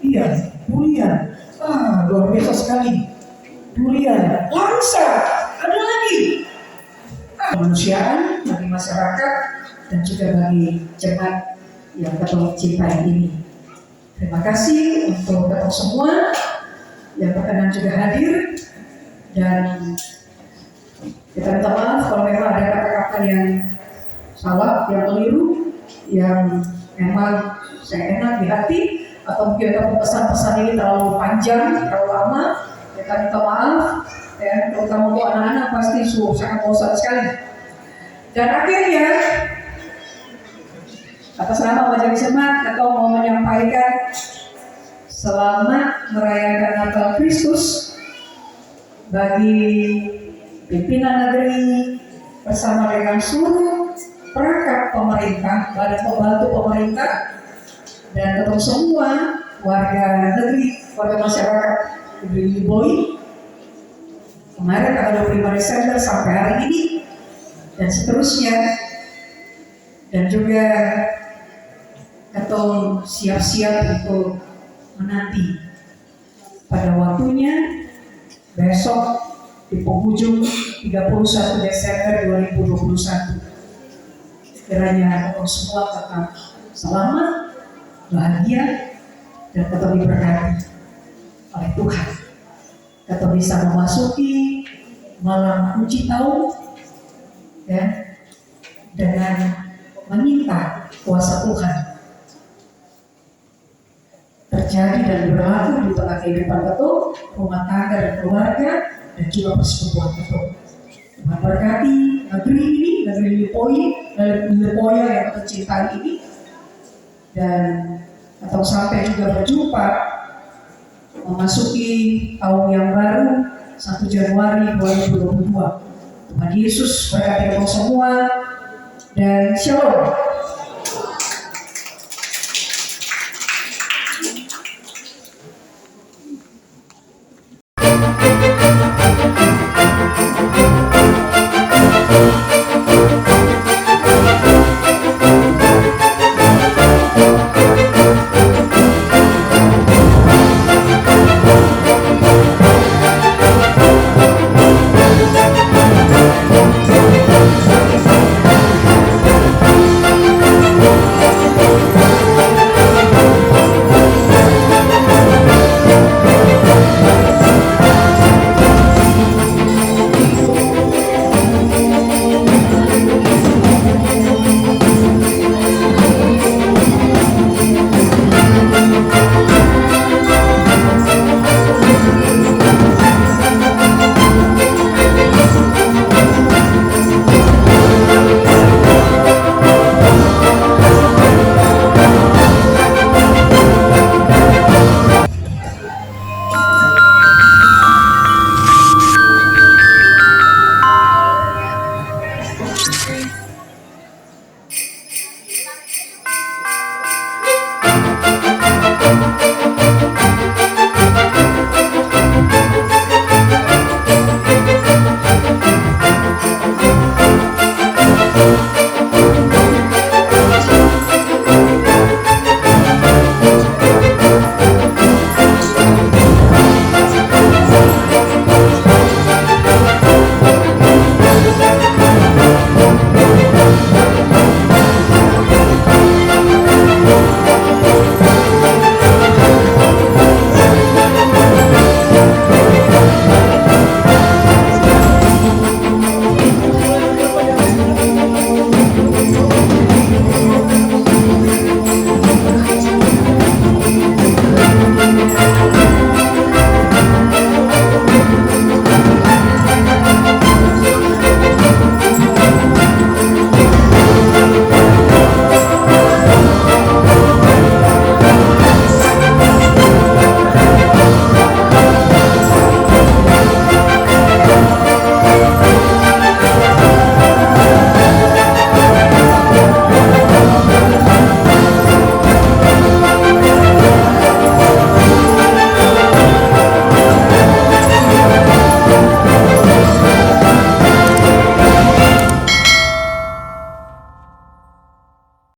Iya, durian. Luar biasa sekali. Durian, langsa, ada lagi. Kemanusiaan bagi masyarakat dan juga bagi jemaat yang ketemu cintai ini. Terima kasih untuk kita semua yang berkenan juga hadir, dan kita minta maaf kalau memang ada kata-kata yang salah, yang keliru, yang memang saya enak di hati, atau mungkin ada pesan-pesan ini terlalu panjang, terlalu lama. Kita minta maaf, ya, terutama untuk anak-anak pasti sangat bosan sekali. Dan akhirnya atas nama Majelis Jemaat atau mau menyampaikan selamat merayakan Natal Kristus bagi pimpinan negeri bersama dengan seluruh perangkat pemerintah, badan pembantu pemerintah, dan tetap semua warga negeri, warga masyarakat negeri Liliboy kemarin tanggal 25 Desember sampai hari ini dan seterusnya, dan juga atau siap-siap untuk menanti pada waktunya besok di penghujung 31 Desember 2021. Kiranya kita semua tetap selamat, bahagia, dan tetap diberkati oleh Tuhan. Tetap bisa memasuki malam uji tahun ya, dengan meminta kuasa Tuhan terjadi dan berlaku di tengah kehidupan ketua, rumah tangga dan keluarga, dan juga persekutuan ketua. Tuhan berkati negeri ini, negeri Lilipoya yang tercinta ini, dan atau sampai juga berjumpa memasuki tahun yang baru 1 Januari 2022. Tuhan Yesus berkati kita semua, dan Shalom. Thank you.